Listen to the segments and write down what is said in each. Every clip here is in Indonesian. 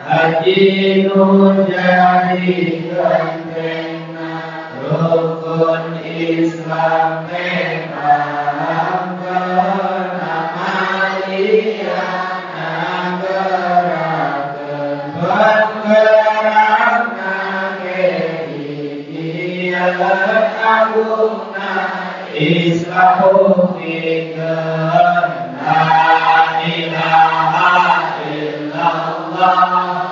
Haji jadi gantengna rukun Islam memperangkan amalia nagarakan bergerakna kegiatan agungna Islam pikeun la ilaha illallah.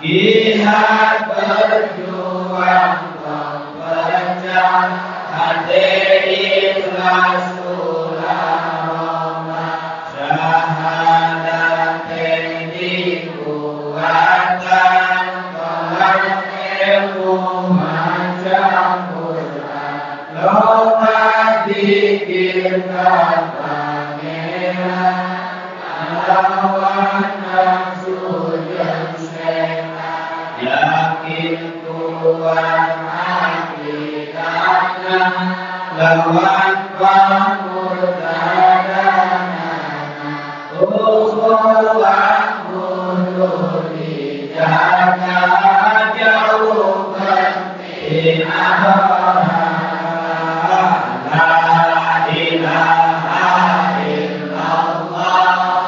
Jihad berjuang mempercah hati ikhlas ulama syahadat dikuatkan kelak ilmu macam Quran lokat dikirkan pangeran lawan nafsu yakin Tuhan hakikatna lawan pamurtadana ukhuwah mundur dijaga jauhkan tinahara la ilaha illallah.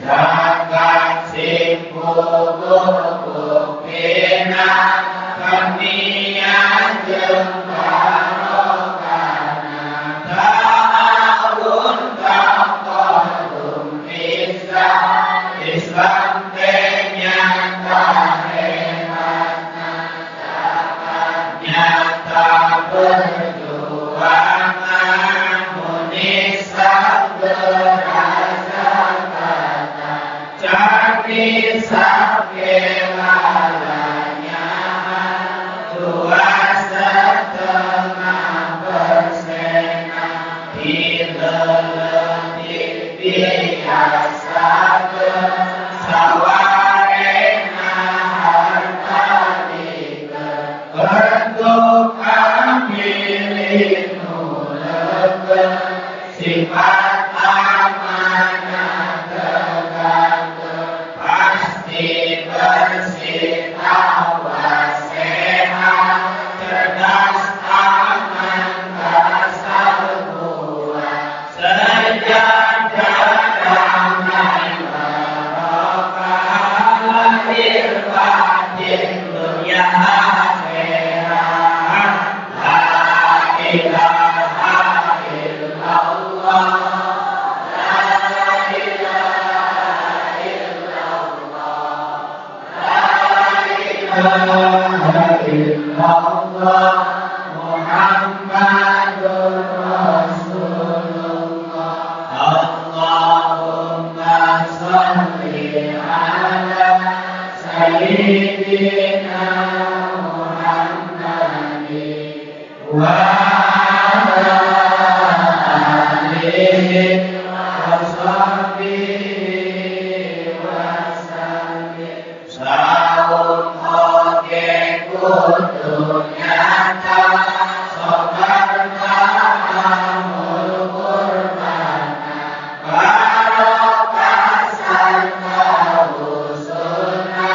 Jagat sing kubur kupina sifat amanah tergantung pasti bersih awas sehat cerdas aman kasar kuat sejahtera damai barokah lahir batin dunia akhirat la ilaha illallah la ilaha illallah la ilaha illallah Muhammadur Rasulullah Allahumma sholli ala sayyidina Muhammadin wa ala alihi wa sahbihi wa sallim saum hoge kudu nyata sobar ta'amul qurbana barokah sarta usulna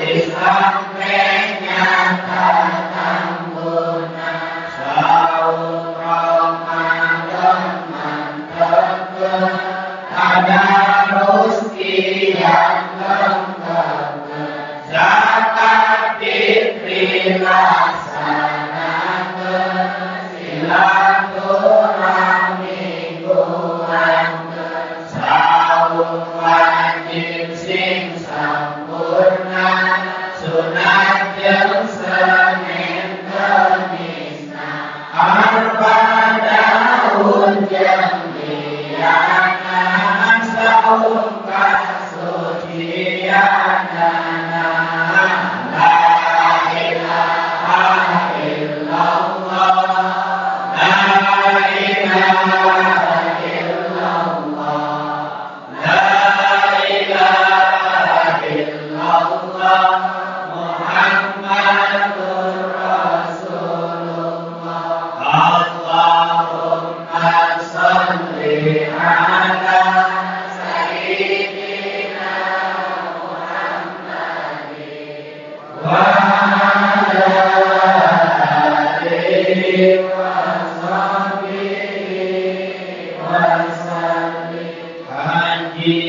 Islam nyata tambuna saum Ramadan mantep tadarus yang lengkap zakat fitri laksanakeun silaturahmi kuatkeun saum wajib sing sampurna sunat jeung Senin Kemisna arba daun jeung diana saum kasucianana la ilaha illallah la ilaha illallah la ilaha illallah Muhammadur Rasulullah Allahumma sholli ala sayyidina Muhammadin wa ala alihi wa sahbihi wa sallim haji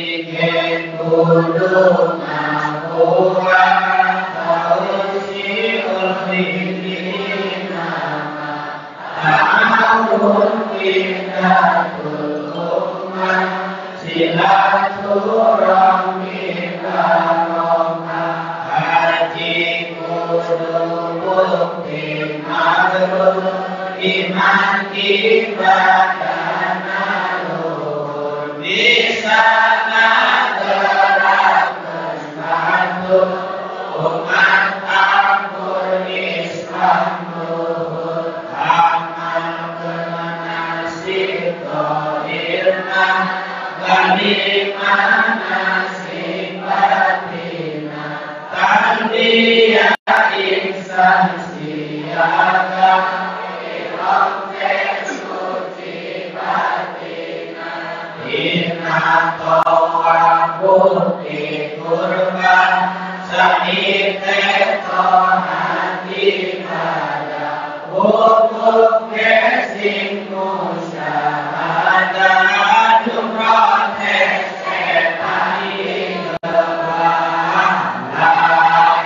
kudu ngapura tausi ulfidina ta'awun kindatul ummah silaturahmi barokah haji kudu bukti mabrur iman ibadah nalur bisa nagerakeun patuh umat ampun Islam luhur amalkeun nasib dohirna ganimah nasib batina tandia insan siaga irongke suci batina inna toa bukti kurban sanite tohati pada wukuf kesing musyahadah jumrah setani gebah la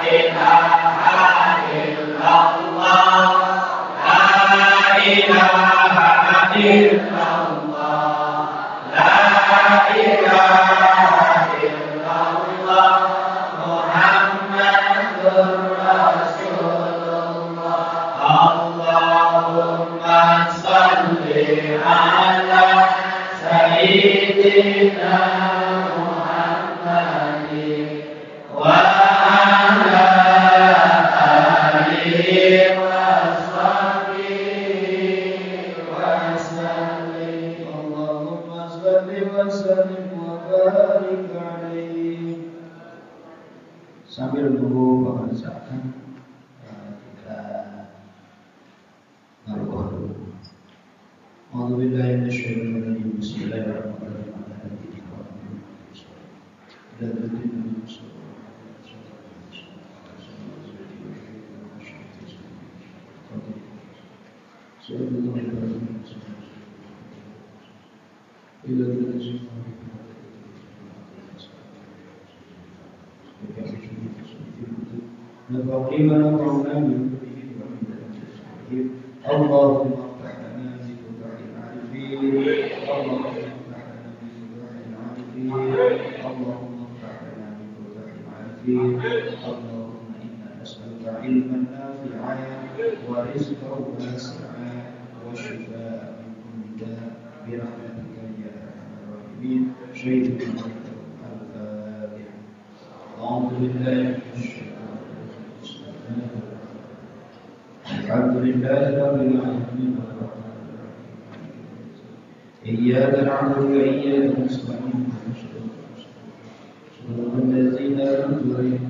ilaha illallah la ilaha illallah la ilaha illallah Muhammadur Rasulullah Allahumma sholli ala sayyidina Muhammadin wa ala alihi wa sahbihi wa sallim Allahumma sholli wa sallim wa barik alaihi. Sambil menunggu pemeriksaan kita berdoa dulu. A'udzubillahi minasyaitonir rajim. اللهم إنا نسألك علما نافعا ورزقا واسعا وشفاء من كل داء برحمتك يا أرحم الراحمين. الفاتحة. أعوذ بالله من الشيطان الرجيم. الحمد لله رب العالمين الرحمن الرحيم إياك نعبد وإياك نستعين صراط الذين أنعمت عليهم.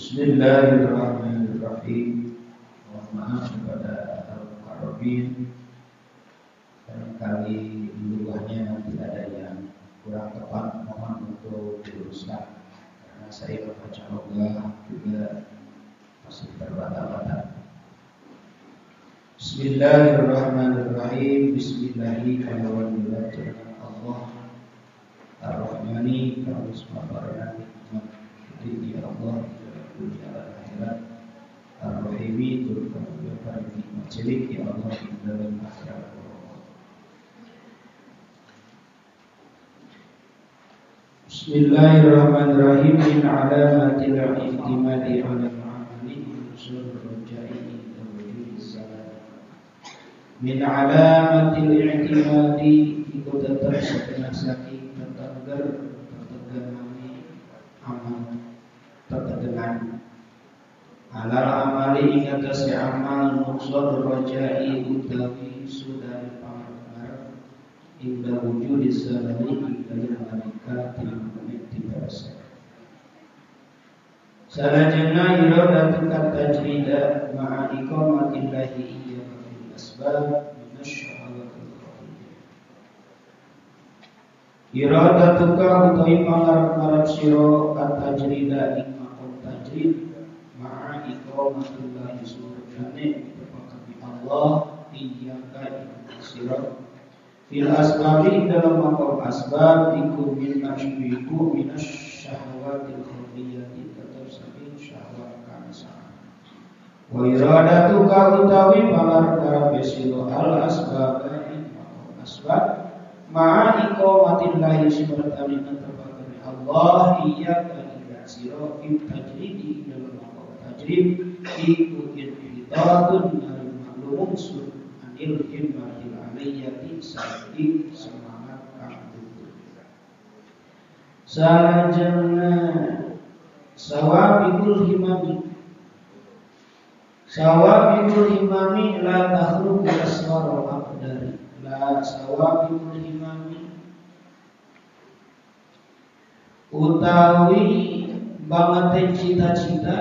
Bismillahirrahmanirrahim. Mohon maaf kepada al-muqarrabin, barangkali di luarnya tidak ada yang kurang tepat, mohon untuk diluruskan karena saya membaca Allah juga masih terbata-bata. Bismillahirrahmanirrahim. Bismillahirrahmanirrahim. Allah Ar-Rahmani Ar-Rahmani ya Allah dunia dan akhirat Ar-Rahimi turutkan pada nikmat cilik ya Allah dalam akhirat. Bismillahirrahmanirrahim. Min alamatil i'timadi 'ala al-'amali usul rajai min alamatil i'timadi itu tetap setengah sakit tertegar amal tertegangan alal amali ingat si amal nuksor rojai utawi sudah pamer indah wujud disadari dari malaikat tidak rasa salajana iradatu tajrida ma'a iqamatillahi iyyahu fil asbab minasyahwatil khafiyah. Iradatuka utawi pangarep-arep sira at-tajrida ing maqam tajrid ma'a iqamatillahi subhanahu wa Allah iyyaka sira fil asbabi dalam maqam asbab iku min ashbiku minasyahwatil khafiyati tetap saking syahwat kansa. Wa iradatuka utawi pangarep-arep sira al asbab ing maqam asbab ma'a iqamatillahi subhanahu wa Allah iyyaka sira fil tajridi dalam maqam tajrid iku inhitatun dari maklum sur anil himmatil alayyati saking semangat kang luhur. Salajana sawabikul himami la takhruqu aswarul aqdari la sawabikul himami utawi banget cita-cita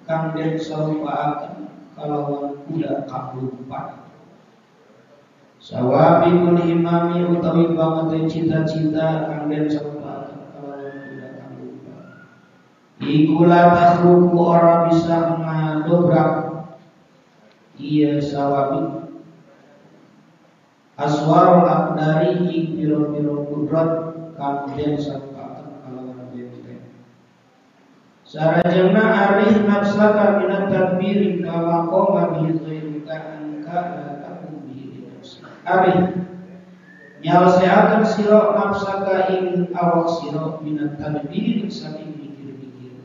kang den sarupaaken kalawan kuda kalumpang. Sawabikul himami utawi banget cita-cita kang den sarupaaken kalawan kuda kalumpang. Iku la takhruqu ora bisa ngadobrak iya sawabik aswarul aqdari ing piro-piro kudrat kang den sarupaaken kalawan benteng. Sarajana arih nafsaka minat tadbiri kama qoma bihi ghairuka anka la takum bihi nafsi. Arih nyelesaiaken sira nafsaka ing awak sira minat tadbiri saking mikir-mikir.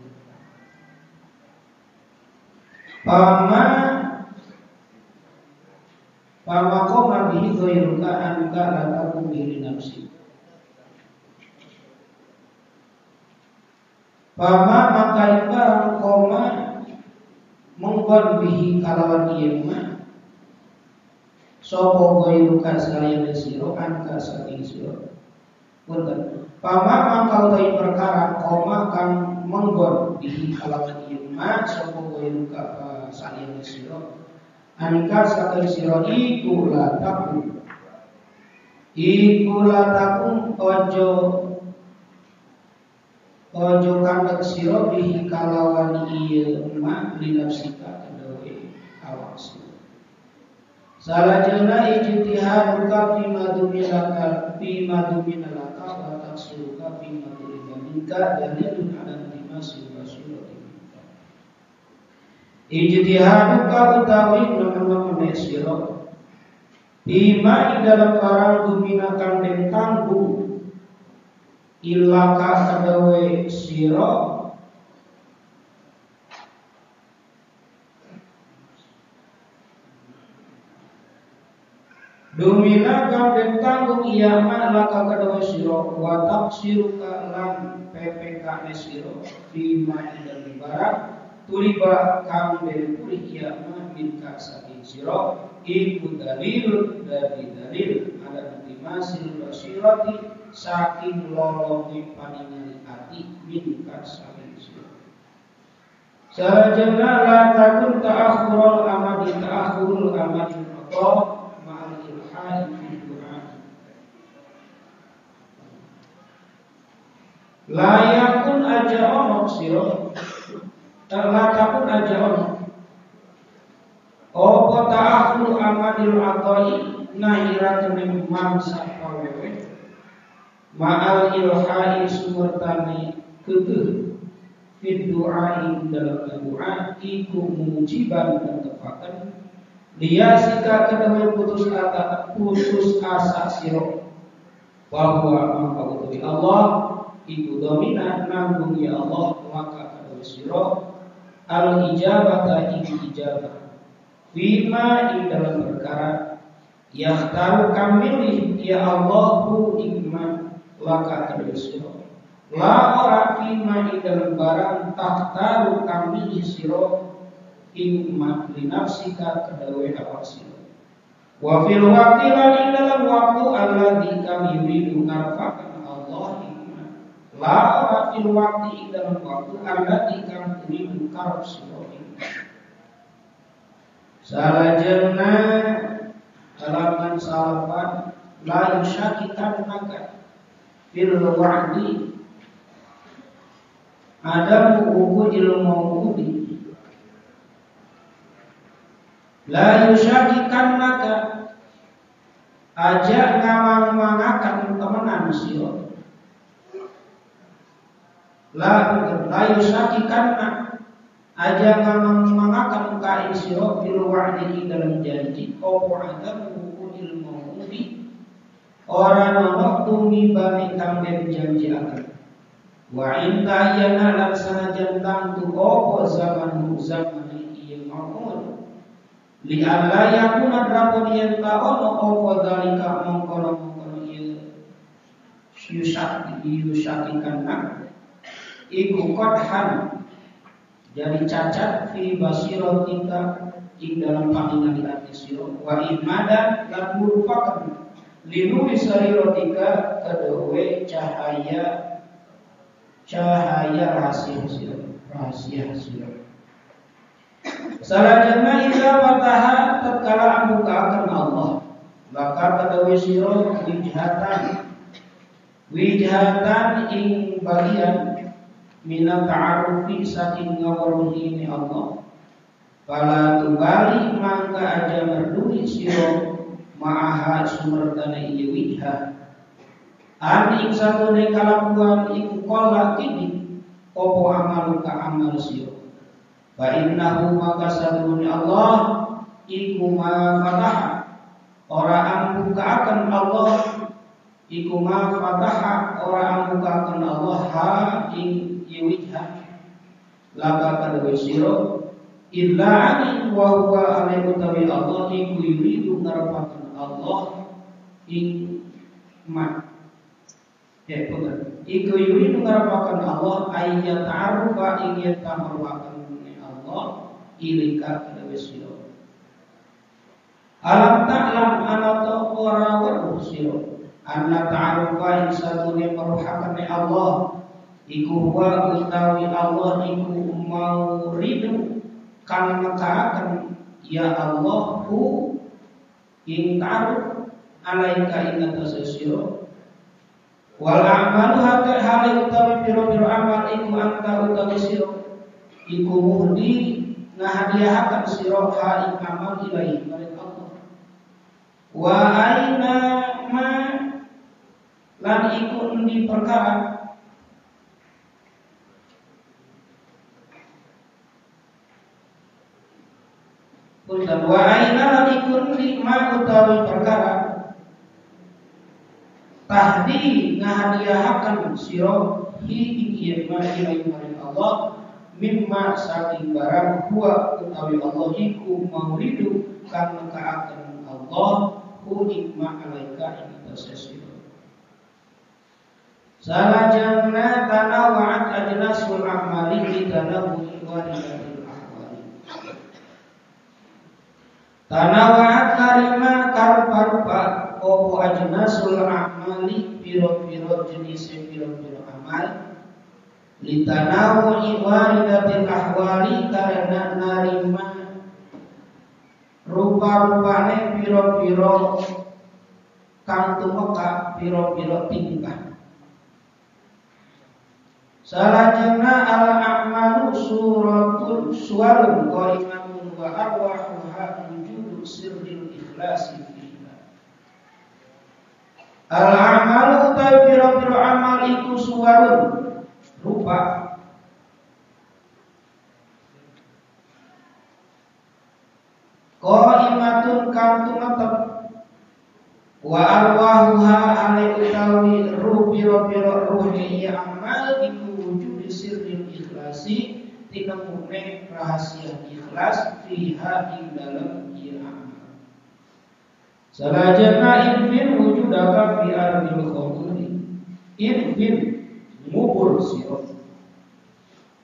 Pama qoma bihi ghairuka anka la takum bihi nafsi. Pama maka ibarang koma mengkon bihi kalawan iyema sopo goyuka salaya siro anka saking siro. Punten. Pama maka utai perkara koma kang mengkon bihi kalawan iyema sopo goyuka salaya siro anka saking siro iku lataku ojo ojo kandek sira bihi kalawan ieu ma linafsika kedawe awak sira. Salajengna ijtihaduka fima duminalaka wa tafsiruka fima duminalika dalilun ala intimasi wa surati. Ijtihaduka utawi nemen sira bima ing dalam barang duminakan den tanggung ilaka kedawe sira dumina kang den tanggung iya ma laka kedawe sira wa tafsiruka lan PPK sira bima ing dalam barang tuliba kang den pulih iya ma minka saking sira iku dalil dari dalil ala intimasil basirati saking lolonge paningali ati minka saking sira. Salajengna la takun ta'akhurul amadi atau ma'al ilhai fi du'a. La yakun aja ono sira la takun aja ono opo ta'akhur amadil atoi nahira kening mangsa pawewe ma'al ilhai sumertani kekeh fid du'ain dalam doa iku mujiban tepakan liyasika kedawe putus asa siro bahwa maka utawi Allah iku domina nanggung ya Allah maka kedawe siro al ijabata iku ijabah bima ing dalam perkara yakhtaru kamilih ya Allahu ikman laka kedawe sira la ora bima ing dalam barang takhtaru kamilih sira ikman li nafsika kedawe awak sira wa fil waqti lan ing dalam waktu alladzi kami yuridu ngarfakan Allah ikman la ora fil waqti ing dalam waktu alladzi kami yuridu karab sira. Salajengna halaman salapan la yusyakikan maka fil wa'di adam wuqudil mawqudi la yusyakikan maka aja ngamang-mangakan temenan sira la yusyakikan aja ngamang-mangakan kain sira bil wa'di dalam janji opo adam wuqudil mawqudi ora ana tumiba kang den janji akan wa inta yana lan sanajan tangtu opo zaman ieu maun li alla yakuna rabun yen ta ono opo dalika mongkono ieu yusakikan iku qadhan jadi cacat fi basiratika ing dalam pangingan hati sira wa imadan lan merupakan linuri sariratika kedawe cahaya rahasia sira. Salajengna idza fataha tatkala ambukaken Allah maka kedawe sira wijhatan ing bagian minat ta'arufi saking ngawaruhi ini Allah fala tubali mangka aja merduri siro ma'aha sumertana iya wijha an ing satune kalakuan iku kola kini opo amaluka amal siro fa innahu maka satune Allah iku ma fataha ora ambuka akan Allah iku ma fataha ora ambuka akan Allah ha ing wijha laka kadwe siro illa ani wa huwa alaihi tawi Allah iku yuridu ngarapaken Allah ing ma iku yuridu ngarapaken Allah ayat ta'arufa ing yatamarwaken Allah ilika kadwe siro alam ta'lam anato ora weruh siro anna ta'arufa ing satune maruhaken Allah iku wa utawi Allah iku mauridu kang mekaaken ya Allah hu ing ta'aruf alaika ing atase sira Wal amalu hake hale utawi piro-piro amal iku anta utawi siro iku muhdi ngahadiahaken siro ha ing amal ilahi maring Allah. Wa aina ma lan iku endi perkara punten wa aina lan iku endi ma utawi perkara tahdi ngahadiahaken sira hi ing ma ilahi maring Allah mimma saking barang huwa utawi Allah iku mauridu kang nekaaken Allah hu ing ma alaika ing atase salajana tanawa'at ajnasul amali li tanawu'i waridatil ahwali. Tanawa'at karima karupa-rupa opo ajnasul amali piro-piro jenis piro-piro amal li tanawu'i waridatil ahwali karena narima rupa-rupane piro-piro kang tumeka piro-piro tingkah. Salajana al-a'malu suwarun qaimatun wa arwahuha wujudu sirril ikhlasi fillah. Al-a'malu utawi piro-piro amal iku suwarun rupa qaimatun kang tumetep wa arwahuha ale utawi ruh piro-piro ruhi amal iku wujud sirril ikhlasi tinemune rahasia ikhlas fiha ing dalam ieu amal. Salajana infin wujudaka fi ardil khumuli infin ngubur sira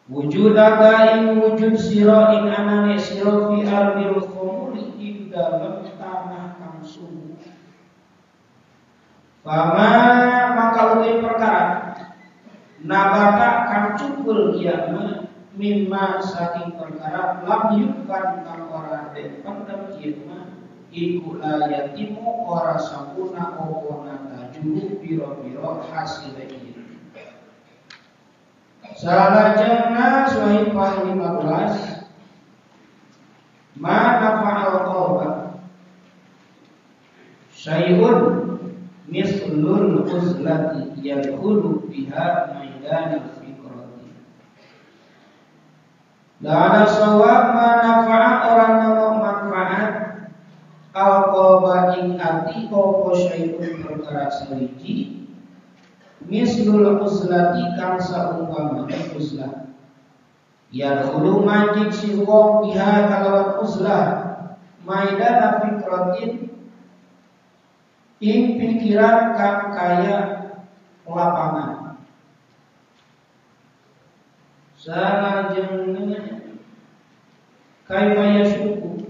wujudaka ing wujud sira ing anane sira fi ardil khumuli ing dalam tanah kang sumur. Fama maka uti perkara nabata kang cukul iya mimma saking perkara lam yukkan kang ora den pendem iya iku layatimu ora sampurna opo nata juru biro-biro hasil iya. Salajana Suhaifah 15 ma nafa'al qalba syai'un mislul uzlati yadkhulu biha maidanal fikrati. La ada sawab manfaat orang nama manfaat al-qalba ing ati opo syai'un perkara seliji mislul uzlati kang saumpamane uzlah yadkhulu majid si wong biha kalawan uzlah maidanal fikratin ing pikiran kang kaya lapangan. Salajengna kaifa yasuku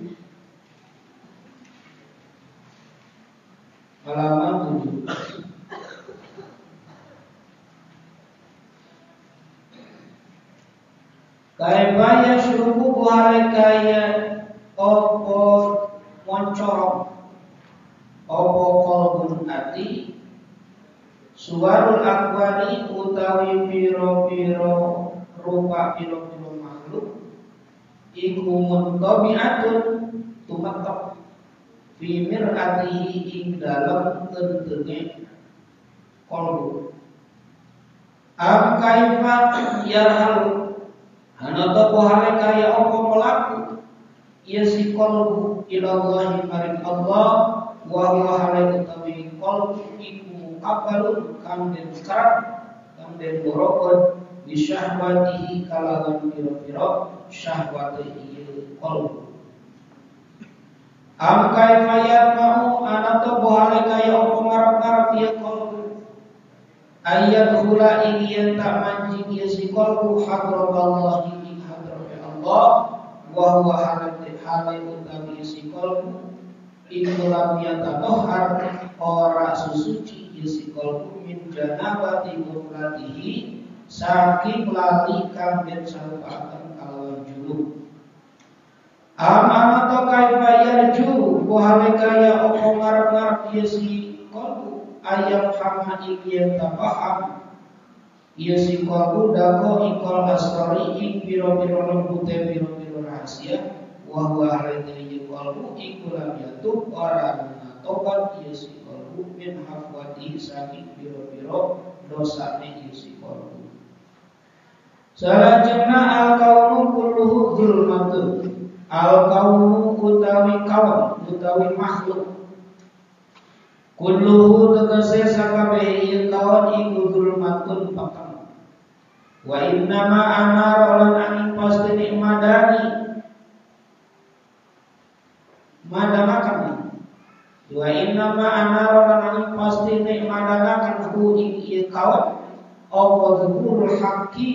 halaman 7. Kaifa yasuku buhale kaya opo moncorok opo kolbun ati suwarul akwani utawi piro-piro rupa piro-piro makhluk iku muntabi'atun tumetek fi mir'atihi ing dalem tentene kolbu am kaifa yarhalu hanata pohale kaya opo melaku iya si kolbu ilallahi maring Allah wa huwa halal utawi qalbu iku muqabbalun kang den karat kang den borokon bi syahwatihi kalawan pira-pira syahwate ieu qalbu am kaifa yatma'u anato bohale kaya apa ngarep-ngarep ieu qalbu ayat khula ing yen tak manjing ieu si qalbu hadratallahi ing hadrate Allah wa huwa halal utawi si qalbu iku lam yatatohar ora susuci isi kolbu min janabati muflatihi saking lali kang den sarupaken kalawan juluk amana to kaifa yarju buhale kaya opo ngarep-ngarep isi kolbu ayam hama ing tapaham ieu si qalbu dako ikol asrari ing pira-pira lembute pira-pira rahasia wa huwa alladhi qalbu iku lam yatub ora tobat ieu si qalbu min hafwati saking pira-pira dosane ieu si qalbu. Salajengna al-kaunu kulluhu zulmatun. Al-kaunu utawi kawan utawi makhluk kulluhu tegese sakabeh ieu kawan iku zulmatun pakam. Wa innama amarolan angin pasti madani madanakan. Wa innama amarolan angin pasti madanakan hu ing ieu kawan apa dzikirul haqqi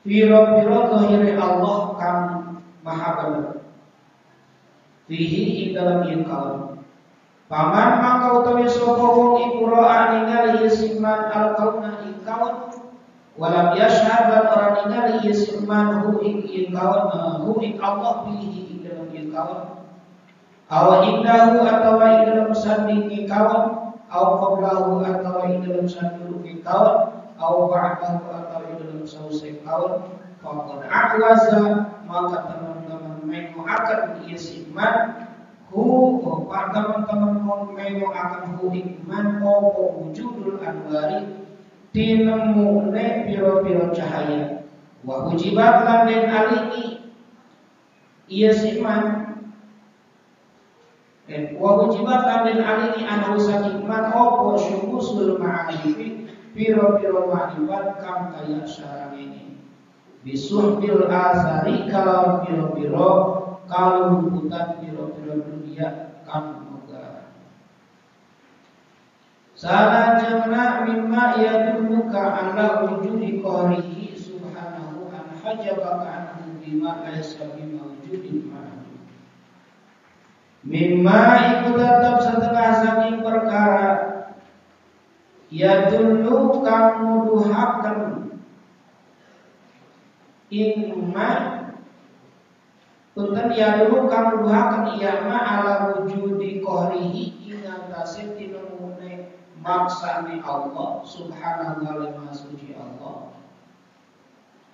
pira-pira zahire Allah kang maha bener fihi ing dalam ieu kawan. Paman maka utawi sapa wong iku ra'a ningali isman al-kauna ing kawan walam yashhad lan ora ningali isman hu ing kawan hu ing Allah fihi ing dalam ieu kawan aw indahu atawa ing dalam sandingi kawan aw qablahu atawa ing dalam sandingi kawan aw ba'dahu atawa ing dalam sause kawan faqad aqwaza maka teman-teman mengo akan isman hu teman-teman mengo akan hu iman opo wujudul anwari tinemune piro-piro cahaya wa hujibat lan den alimi iya siman wa hujibat lan den alimi anu saking man opo syuhusul ma'arifi piro-piro ma'rifat kam kaya syarang ini bisuhbil asari kalau piro-piro kalau hutan piro-piro dunia kan moga salajengna mimma yadulluka ala wujudi qahrihi subhanahu an hajabaka anhu bima laysa bimawjudin ma'ahu mimma iku tetap setengah saking perkara yadullu kang nuduhaken imma punten ya dulu kang nuduhaken iyama ala wujudi qahrihi ing atase tinemune maksane Allah subhanahu wa ta'ala suci Allah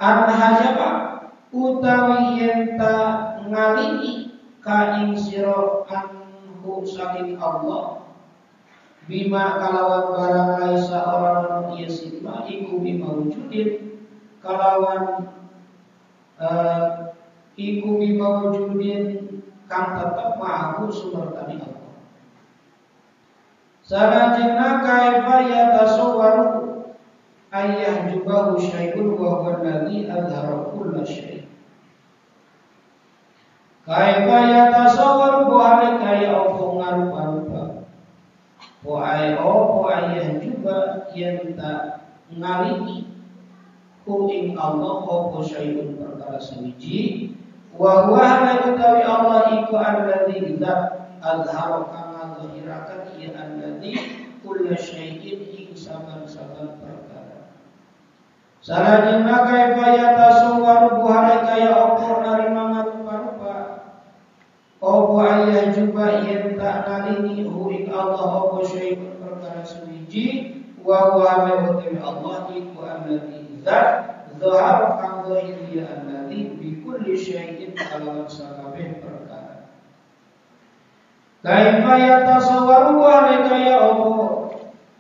an hajaba utawi yen ta ngalini ka ing sira anhu saking Allah bima kalawan barang laisa orang ieu sifat iku bimawjudin kalawan iku bimawjudin kang tetep ma'ahu sumertani Allah. Salajengna kaifa yatasawwaru ayah jubahu syai'un wa huwa alladhi adhara kulla syai'. Kaifa yatasawwaru buhari kaya opo ngarupa-rupa po ayah juga yang tak ngalini ku ing Allah opo syai'un perkara sawiji wa huwa utawi Allah iku alladzi zat azhara kang ngahiraken ieu alladzi kullu syai'in ing saban-saban perkara. Salajengna kaifa yatasawwaru buhari kaya opo narima ngarupa-rupa opo ayah juga yen tak nalini hu ing Allah opo syai'un perkara sawiji wa huwa utawi Allah iku alladzi zat zahar kang zahir ya alladzi bi kulli syai'in kalawan sakabeh perkara. Kaifa yatasawwaru wa kaya opo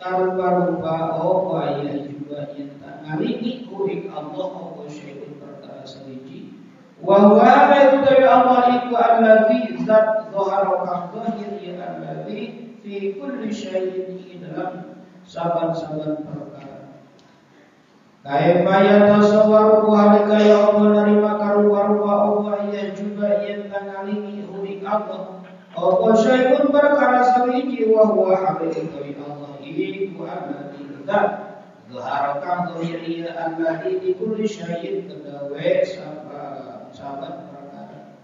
karupa-rupa opo ayah juga yen tak ngalini hu ing Allah opo syai'un perkara sawiji wa huwa utawi Allah iku alladzi zat zahar kang zahir ya alladzi fi kulli syai'in dalam saban-saban perkara. Kaifa yatasawwaru wa kaya opo narima karupa-rupa opo ayah juga yen tangalini hu ing Allah opo syai'un perkara sawiji wa huwa haqiqatu Allah iku alladzi zat zahara kang zahir ya alladzi fi kulli syai'in kedawe saban perkara.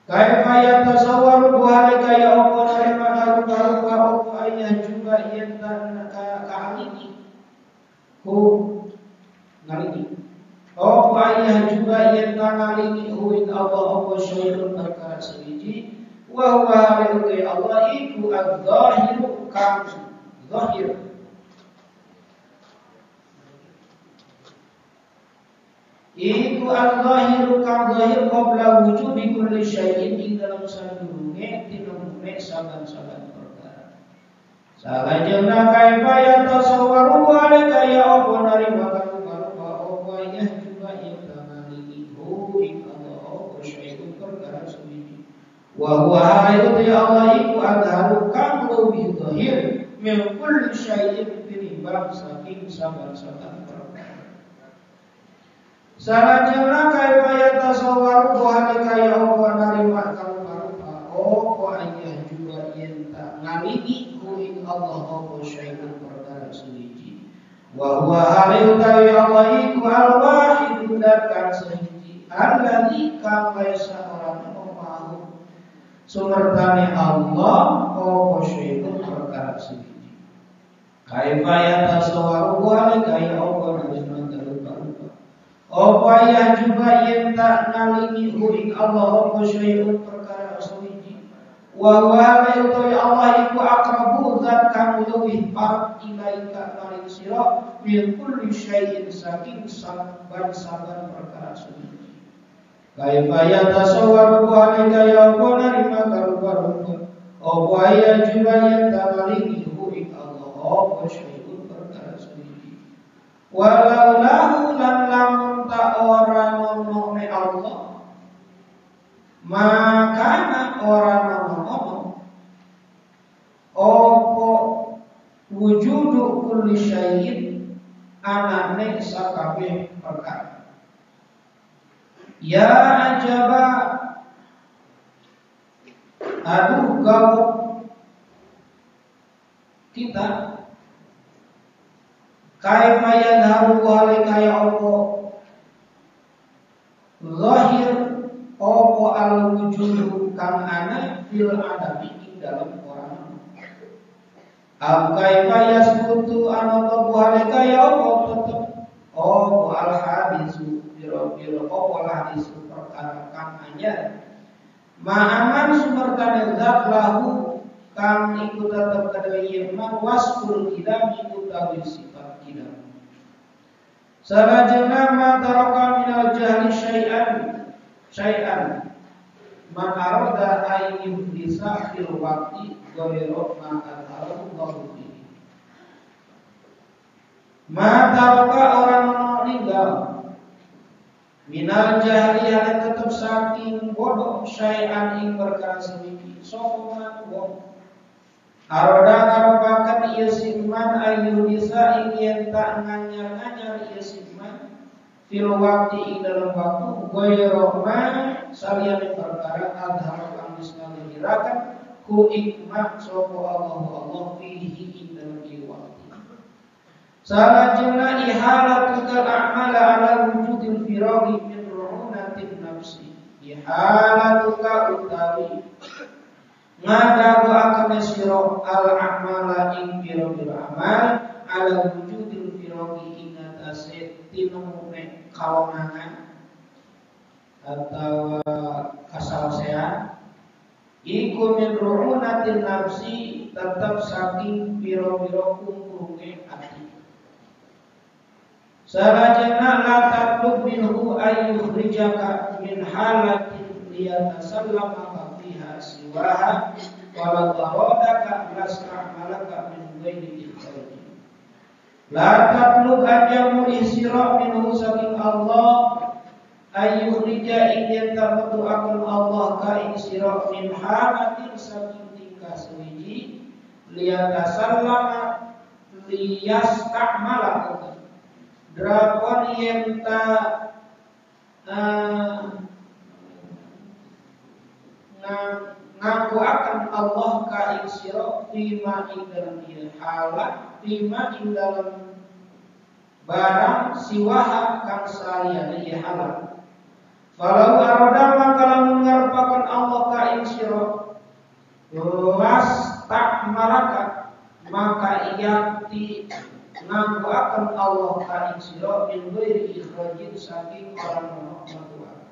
Kaifa yatasawwaru wa kaya opo narima karupa-rupa opo ayah juga yen tangalini hu ngalini opo ayah juga yen tangalini hu ing Allah opo syai'un perkara sawiji wa huwa halikai Allah iku adz-zahiru kang zahir. Iku al-zahiru kang zahir qabla wujudi kulli syai'in ing dalam sadurunge tinune saban-saban perkara. Salajengna kaifa yatasawwaru alika ya apa narima kang apa ya juga yang tamani hu ing Allah syai'un perkara suci. Wa huwa hayatu ya Allah iku adharu kang luwih zahir min kulli syai'in tinimbang saking saban-saban perkara. Salajengna kaifa yatasawwaru alika ya apa narima kang apa ayah juga yen tak ngaligi ku ing Allah apa syai'un perkara suci. Wa huwa halu tawi Allah iku al-wahid dan kang sahiji alladzi kang laisa orang mau sumertane Allah apa syai'un perkara suci. Kaifa yatasawwaru alika ya apa narima apa ya juga yang tak nalingi ing Allah apa syai'un perkara suci. Wa huwa ya Allah iku aqrabu zat kang luwih parek ilaika maring sira min kulli syai'in saking saban-saban perkara suci. Kaifa yatasawwaru alika ya apa narima karuba apa ya juga yang tak nalingi ing Allah apa syai'un perkara suci. Walau lahu lan lamun tak orang ngomongnya Allah maka orang ngomong opo wujudu kulli syai'in anane sakabeh perkara. Ya ajaba aduh gawok kita kaifa yadharu alika ya Allah zahir opo al-wujudu kang ana fil adabi ing dalam orang. Kaifa yasbutu anata buhalika ya opo tetep opo al-hadisu biro-biro opo al-hadisu perkara kang anyar ma'aman sumertane zat lahu kang iku tetep kadaya man wasful kidam iku tawi sifat kidam. Salajengna ma taraka minal jahli syai'an man arada ayyuh bisa fil waqti ghairu ma atharu Allahu. Ma taraka orang meninggal minal jahli yang tetap saking bodoh syai'an ing perkara semiki sapa wong arada ngarepaken ieu siman ayu bisa ing yen tak nganyar-nganyar ieu siman fil waqti ing dalam waktu ghairu ma saliyane perkara adhar kang disnaliraken ku ikmah sapa Allah fihi ing dalam ieu waktu. Salajengna ihalatul a'mala ala wujudil firaghi min ru'unatin nafsi. Ihalatuka utawi ngadagu akan siro al-a'mala ing biro-biro amal ala wujudil firaghi ing atase tinune kawenangan atau kasalsean iku min ru'unatin nafsi tetap saking biro-biro kumpunge ati. Salajengna la tatlub minhu ayyukhrijaka min halatin liyatasallama fiha siwaha walau tarodaka las'amalaka min ghairi ikhraj. La tatlub ajamu isra minhu saking Allah ayyukhrija ing tamatu akan Allah ka ing sira min halatin saking tingkah suci liyatasallama liyastamala drakon yen ta ngaku akan Allah ka ing sira fima ing dalam halat fima ing dalam barang siwaha kang saliyane halat. Falau arada maka lamun ngarepaken Allah ka ing sira las tak malaka maka iyati ngaku akan Allah ka ing sira min ghairi ikhrajin saking orang menolak.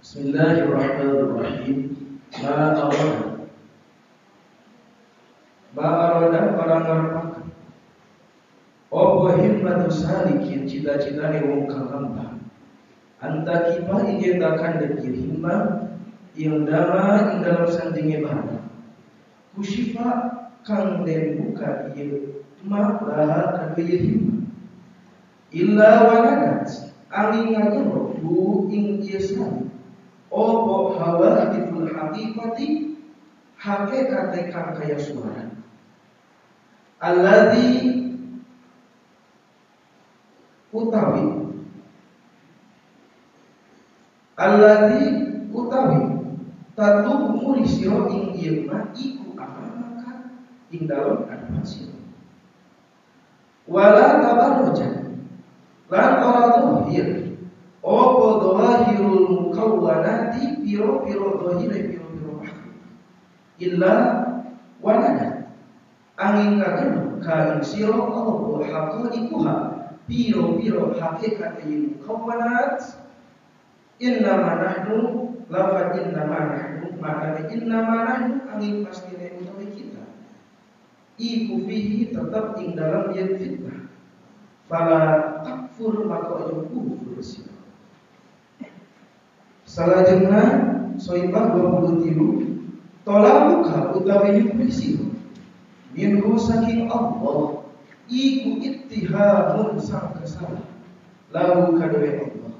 Bismillahirrahmanirrahim. Ba'aroda barang ngarepakeun. Opo himmatu salikin cita-citane wong kang lembah. Anta kipa ingin takkan dekir himmah yang dama ing dalam sandinge barang. Kusifa kang den buka ieu ma laha kadu himmah. Illa wanadat angin ngagero bu ing ieu opo hawa itul haqiqati hakikat kang kaya suara. Alladzi utawi tatu umuri sira ing ieu mah iku amaka ing dalem adhan sira. Wala tabarrujan lan ora dohir opo dohirul mukawwanati piro-piro dohire piro-piro makhluk illa wanada angin kagem ka ing sira opo haqiqatuha piro-piro hakikat ing mukawwanat. Innama nahnu lafad innama nahnu maknanya innama nahnu angin pastine utawi kita iku fihi tetap ing dalam yen fitnah fala takfur maka aja kufur sira. Salajengna soibah 23 tolabuka utawi nyupri sira minhu saking Allah iku ittihamun sang kesalah lahu kadwe Allah.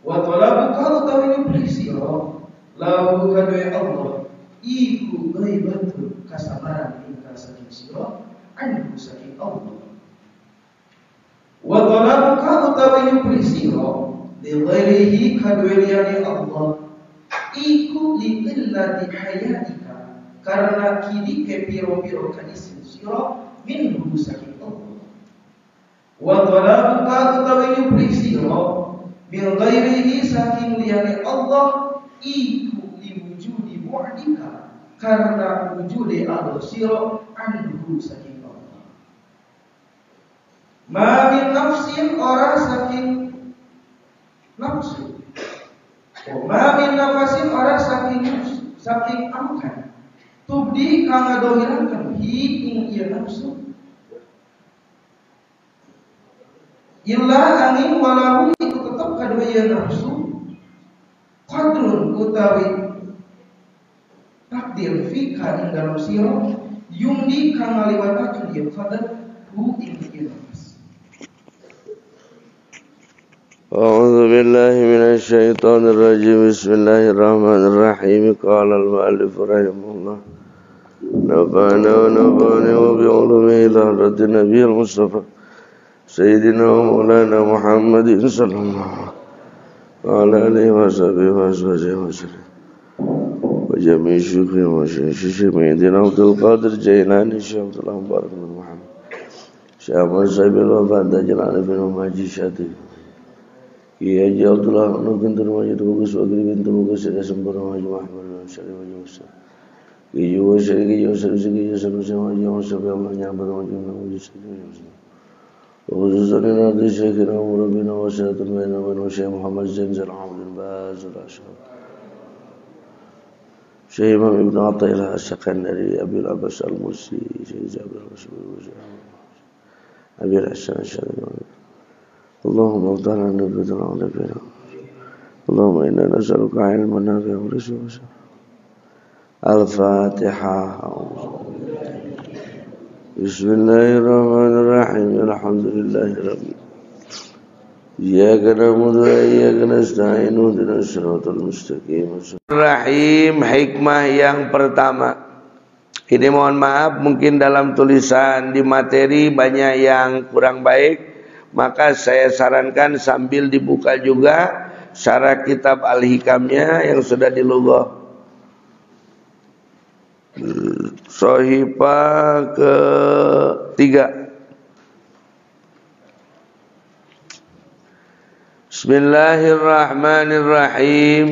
Wa talabuka utawi nyupri sira lahu kadwe Allah iku ghaibatu kasabaran ing saking sira anhu saking Allah. Wa talabuka utawi nyupri sira li ghairihi kadwe liyane Allah iku li illati hayatika karena kini ke piro-piro kanisin sira minhu saking Allah. Wa talabuka utawi nyupri sira bil ghairihi saking liyane Allah iku liwujudi mu'dika karena wujude Allah sira anhu saking Allah. Ma min nafsin ora saking nafsu. Ma min nafasin ora saking nafsu saking amkan. Tubdi kang ngadohiraken hi ing ieu nafsu. Illa angin walahu itu tetap kadua ieu nafsu qadrun utawi takdir fika ing dalam sira yumdi kang ngaliwatakeun ieu qadar hu ing ieu nafsu. A'udzu billahi minasy syaithanir rajim. Bismillahirrahmanirrahim. Qala al-mu'allif rahimahullah. Nafa'ana wa nafa'ani wa bi'ulumihi ila hadratin nabiyil mustafa Sayyidina wa maulana Muhammadin sallallahu alaihi wa sahbihi wa sallam wa jami'i syukri wa syukri Sayyidina Abdul Qadir Jailani Syekh Abdullah Mubarak bin Muhammad Syekh Ahmad Sabil Wafat Jalani bin Umaji Syati Kiai Haji Abdullah Nubin Turmajid Bagus Wakil bin Bagus Syekh Sempurna Haji Muhammad Syarif Haji Musa Kiai Wa Syekh Kiai Yusuf Kiai Yusuf Haji Musa Allah Nyabar Haji Muhammad Syarif وخصوصا نادي شيخنا وربنا وسيلة بيننا وبين الشيخ محمد زنزل عبد الباز الأشهر شيخ إمام ابن عطية السكندري أبي العباس المرسي شيخ جابر الرسول أبي الحسن الشاذلي اللهم اغفر لنا ذنوبنا وذنوبنا اللهم إنا نسألك علما نافعا ورزقا واسعا. الفاتحة. Bismillahirrahmanirrahim. Alhamdulillahirabbil alamin. Iyyaka na'budu wa iyyaka nasta'in. Ihdinas siratal mustaqim. Rahim, hikmah yang pertama. Ini mohon maaf mungkin dalam tulisan di materi banyak yang kurang baik, maka saya sarankan sambil dibuka juga syarah kitab Al-Hikamnya yang sudah dilughah. Shahifah ke-3. Bismillahirrahmanirrahim.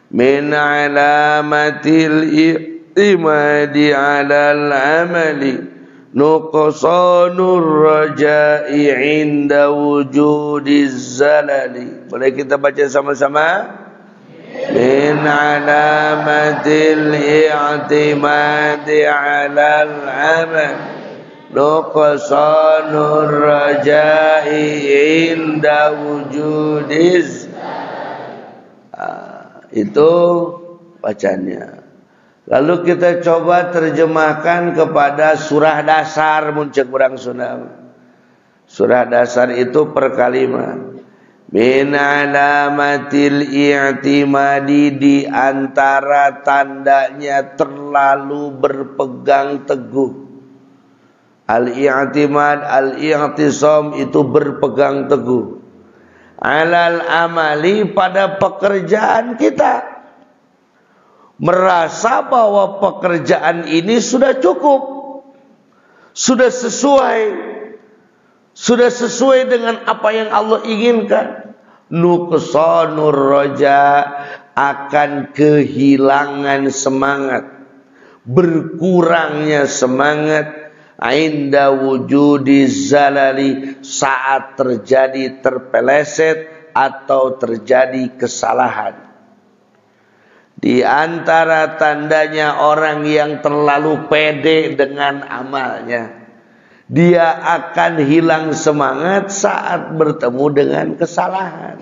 Min alamatil i'timadi 'alal 'amali nuqsanur raja'i 'inda wujudiz zalali. Boleh kita baca sama-sama? min alamatil i'timadi 'alal amal nuqsanur raja'i inda wujudiz. Itu bacanya. Lalu kita coba terjemahkan kepada surah dasar muncul kurang sunam. Surah dasar itu per kalimat. Min alamatil i'timadi, di antara tandanya terlalu berpegang teguh. Al-i'timad, al-i'tisam itu berpegang teguh. Alal amali, pada pekerjaan kita. Merasa bahwa pekerjaan ini sudah cukup, sudah sesuai dengan apa yang Allah inginkan. Nuqsanur raja, akan kehilangan semangat, berkurangnya semangat. Inda wujudi zalali, saat terjadi terpeleset atau terjadi kesalahan. Di antara tandanya orang yang terlalu pede dengan amalnya, dia akan hilang semangat saat bertemu dengan kesalahan.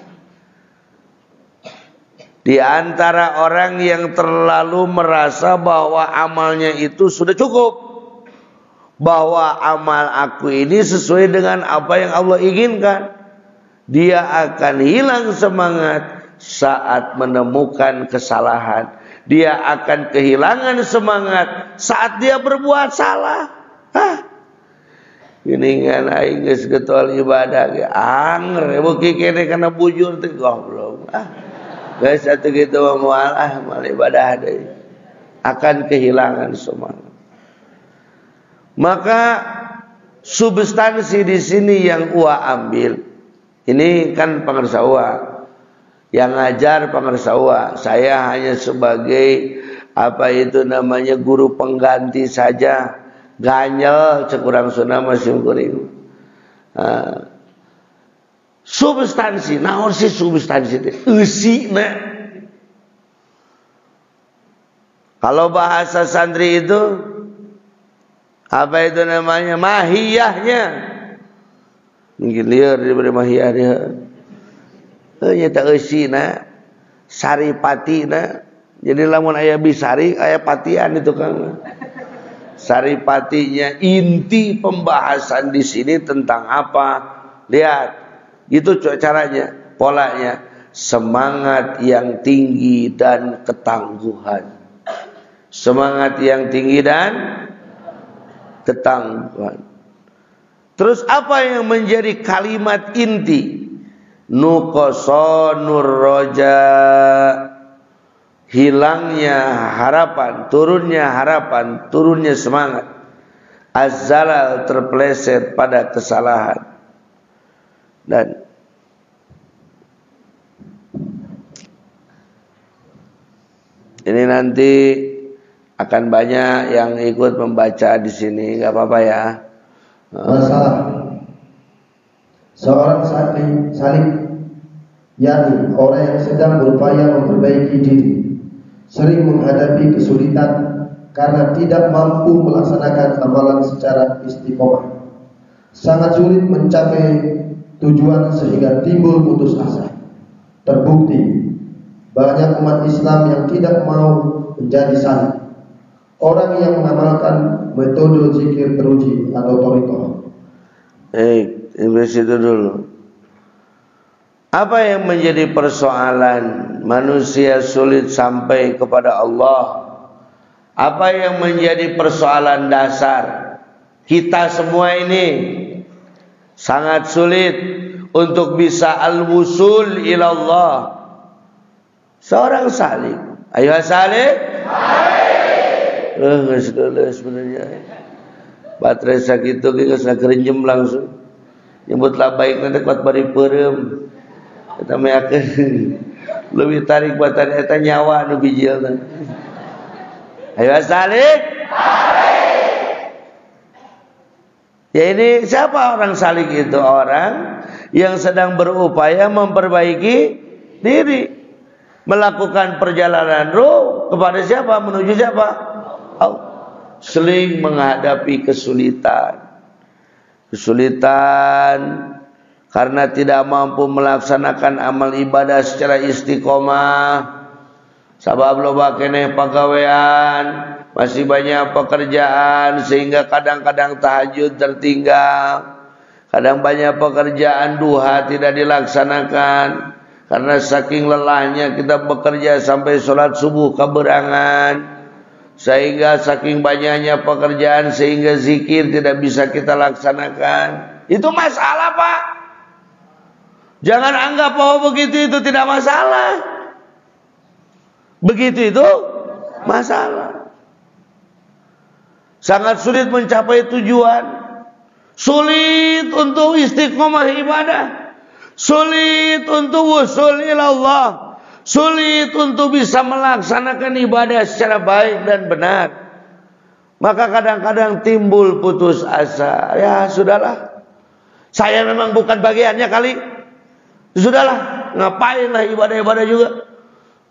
Di antara orang yang terlalu merasa bahwa amalnya itu sudah cukup, bahwa amal aku ini sesuai dengan apa yang Allah inginkan, dia akan hilang semangat saat menemukan kesalahan. Dia akan kehilangan semangat saat dia berbuat salah. Ini kan aing geus getol ibadah ge anger beuki kene kana bujur teh goblok. Geus atuh kitu moal mal ibadah deui. Akan kehilangan semangat. Maka substansi di sini yang Ua ambil. Ini kan pengarsa Ua. Yang ngajar pengarsa Ua. Saya hanya sebagai guru pengganti saja. Ganyel cekurang Sunda masih kuring. Substansi, naon sih substansi teh? Eusina. Kalau bahasa santri itu apa itu namanya? Mahiyahnya. Mungkin liar diberi mahiyah dia. Nyata eusina, saripatina. Jadi lamun aya bisari, aya patian itu kan. Saripatinya, inti pembahasan di sini tentang apa? Lihat, itu caranya, polanya, semangat yang tinggi dan ketangguhan. Semangat yang tinggi dan ketangguhan. Terus apa yang menjadi kalimat inti? Nuqsanur raja, hilangnya harapan, turunnya semangat. Az-zalal, terpeleset pada kesalahan. Dan ini nanti akan banyak yang ikut membaca di sini, nggak apa-apa ya. Masalah seorang salik, yakni orang yang sedang berupaya memperbaiki diri, sering menghadapi kesulitan karena tidak mampu melaksanakan amalan secara istiqomah. Sangat sulit mencapai tujuan sehingga timbul putus asa. Terbukti banyak umat Islam yang tidak mau menjadi salik. Orang yang mengamalkan metode zikir teruji atau thariqah. Invest itu dulu. Apa yang menjadi persoalan manusia sulit sampai kepada Allah? Apa yang menjadi persoalan dasar kita semua ini? Sangat sulit untuk bisa al-wusul ilallah. Seorang salik. Ayo salik. Sebenarnya baterai sakit itu kita kerenjem langsung. Nyebutlah baik nanti kuat bari perem. Kita meyakin lebih tarik buatan eta nyawa nu bijil. Ayo salik. Ya ini siapa orang salik itu? Orang yang sedang berupaya memperbaiki diri. melakukan perjalanan ruh kepada siapa? Menuju siapa? Allah. Sering menghadapi kesulitan karena tidak mampu melaksanakan amal ibadah secara istiqomah. Sabab loba keneh pagawean, masih banyak pekerjaan sehingga kadang-kadang tahajud tertinggal. Kadang banyak pekerjaan duha tidak dilaksanakan karena saking lelahnya kita bekerja sampai sholat subuh keberangan. Sehingga saking banyaknya pekerjaan sehingga zikir tidak bisa kita laksanakan. Itu masalah, Pak. Jangan anggap bahwa begitu itu tidak masalah. Begitu itu masalah. Sangat sulit mencapai tujuan. Sulit untuk istiqomah ibadah. Sulit untuk wusul ilallah. Sulit untuk bisa melaksanakan ibadah secara baik dan benar. Maka kadang-kadang timbul putus asa. Ya sudahlah, saya memang bukan bagiannya kali. Sudahlah, ngapainlah ibadah-ibadah juga.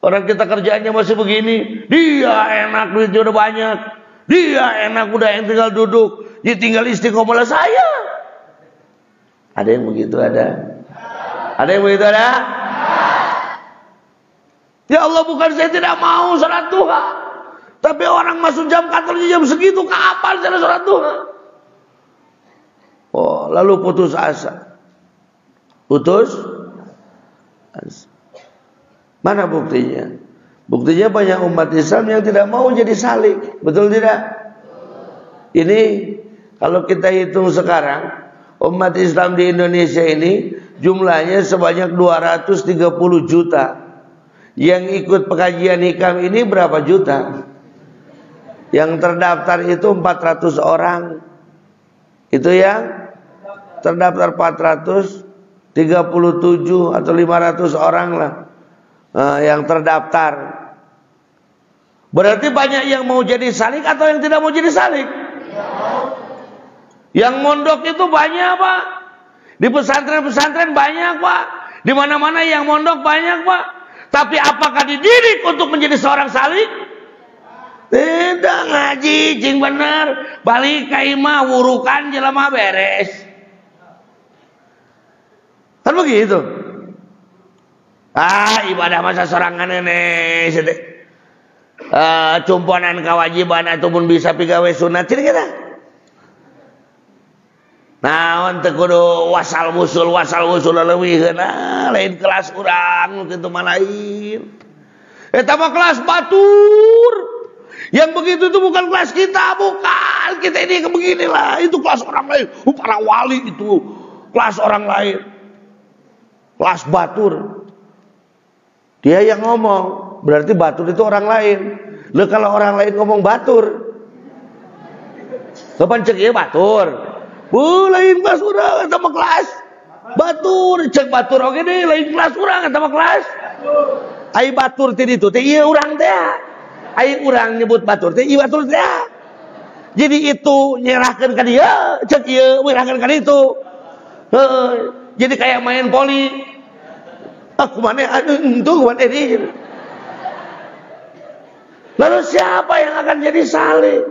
Orang kita kerjaannya masih begini. Dia enak, duitnya udah banyak. Dia enak, udah yang tinggal duduk. Dia tinggal istiqomah saya. Ada yang begitu ada? Ada yang begitu ada? Ya Allah, bukan saya tidak mau sholat duha, tapi orang masuk jam kantornya jam segitu, kapan saya sholat duha? Oh, lalu putus asa. Putus asa. Mana buktinya? Buktinya banyak umat Islam yang tidak mau jadi salik. Betul tidak? Ini kalau kita hitung sekarang, umat Islam di Indonesia ini jumlahnya sebanyak 230 juta. Yang ikut pengajian hikam ini berapa juta? Yang terdaftar itu 400 orang. Itu yang terdaftar 437 atau 500 orang lah, yang terdaftar. Berarti banyak yang mau jadi salik atau yang tidak mau jadi salik? Yang mondok itu banyak, Pak. Di pesantren-pesantren banyak, Pak. Di mana-mana yang mondok banyak, Pak. Tapi apakah dididik untuk menjadi seorang salik? Tidak, ngaji cing bener, balik ka imah wurukan jelema beres. Kan begitu. Ibadah masa sorangan nenek sedek. Cumponan kewajiban ataupun bisa pigawe sunat ciri kita. Nah, untuk kudu wasal wusul leuwih lain kelas urang kitu mah lain. Eta mah kelas batur. Yang begitu itu bukan kelas kita, bukan. Kita ini beginilah, itu kelas orang lain. Para wali itu kelas orang lain. Kelas batur. Dia yang ngomong, berarti batur itu orang lain. Lah kalau orang lain ngomong batur, kapan cek ieu batur? Lain kelas urang eta mah kelas batur, cek batur oge deh, lain kelas urang eta mah kelas. Ai batur teh ditu teh ieu urang teh. Ai urang nyebut batur teh ieu batur teh. Jadi itu nyerahkeun ka dia, cek ieu nyerahkeun ka ditu. Heeh, jadi kayak main poli. Aku mana itu kuman ini. Lalu siapa yang akan jadi salik?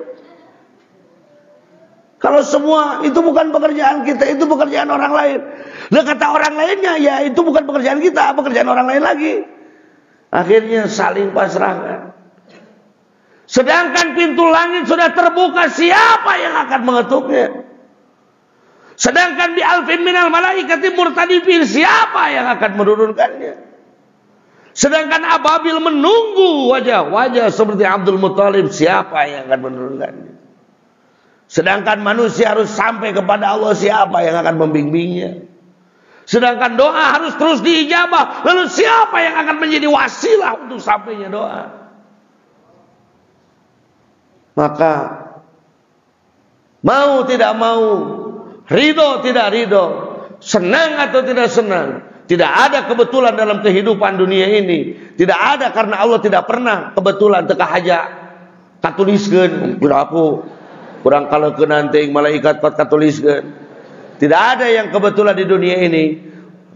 Kalau semua itu bukan pekerjaan kita, itu pekerjaan orang lain. Lah kata orang lainnya, ya itu bukan pekerjaan kita, pekerjaan orang lain lagi. Akhirnya saling pasrahkan. Sedangkan pintu langit sudah terbuka, siapa yang akan mengetuknya? Sedangkan bi alfin minal malaikati murtadifin, siapa yang akan menurunkannya? Sedangkan ababil menunggu wajah-wajah seperti Abdul Muthalib, siapa yang akan menurunkannya? Sedangkan manusia harus sampai kepada Allah, siapa yang akan membimbingnya? Sedangkan doa harus terus diijabah, lalu siapa yang akan menjadi wasilah untuk sampainya doa? Maka mau tidak mau, ridho tidak ridho, senang atau tidak senang, tidak ada kebetulan dalam kehidupan dunia ini. Tidak ada, karena Allah tidak pernah kebetulan teka haja katuliskeun berapa kurang kalau ke nanti malaikat kot katuliskeun. Tidak ada yang kebetulan di dunia ini.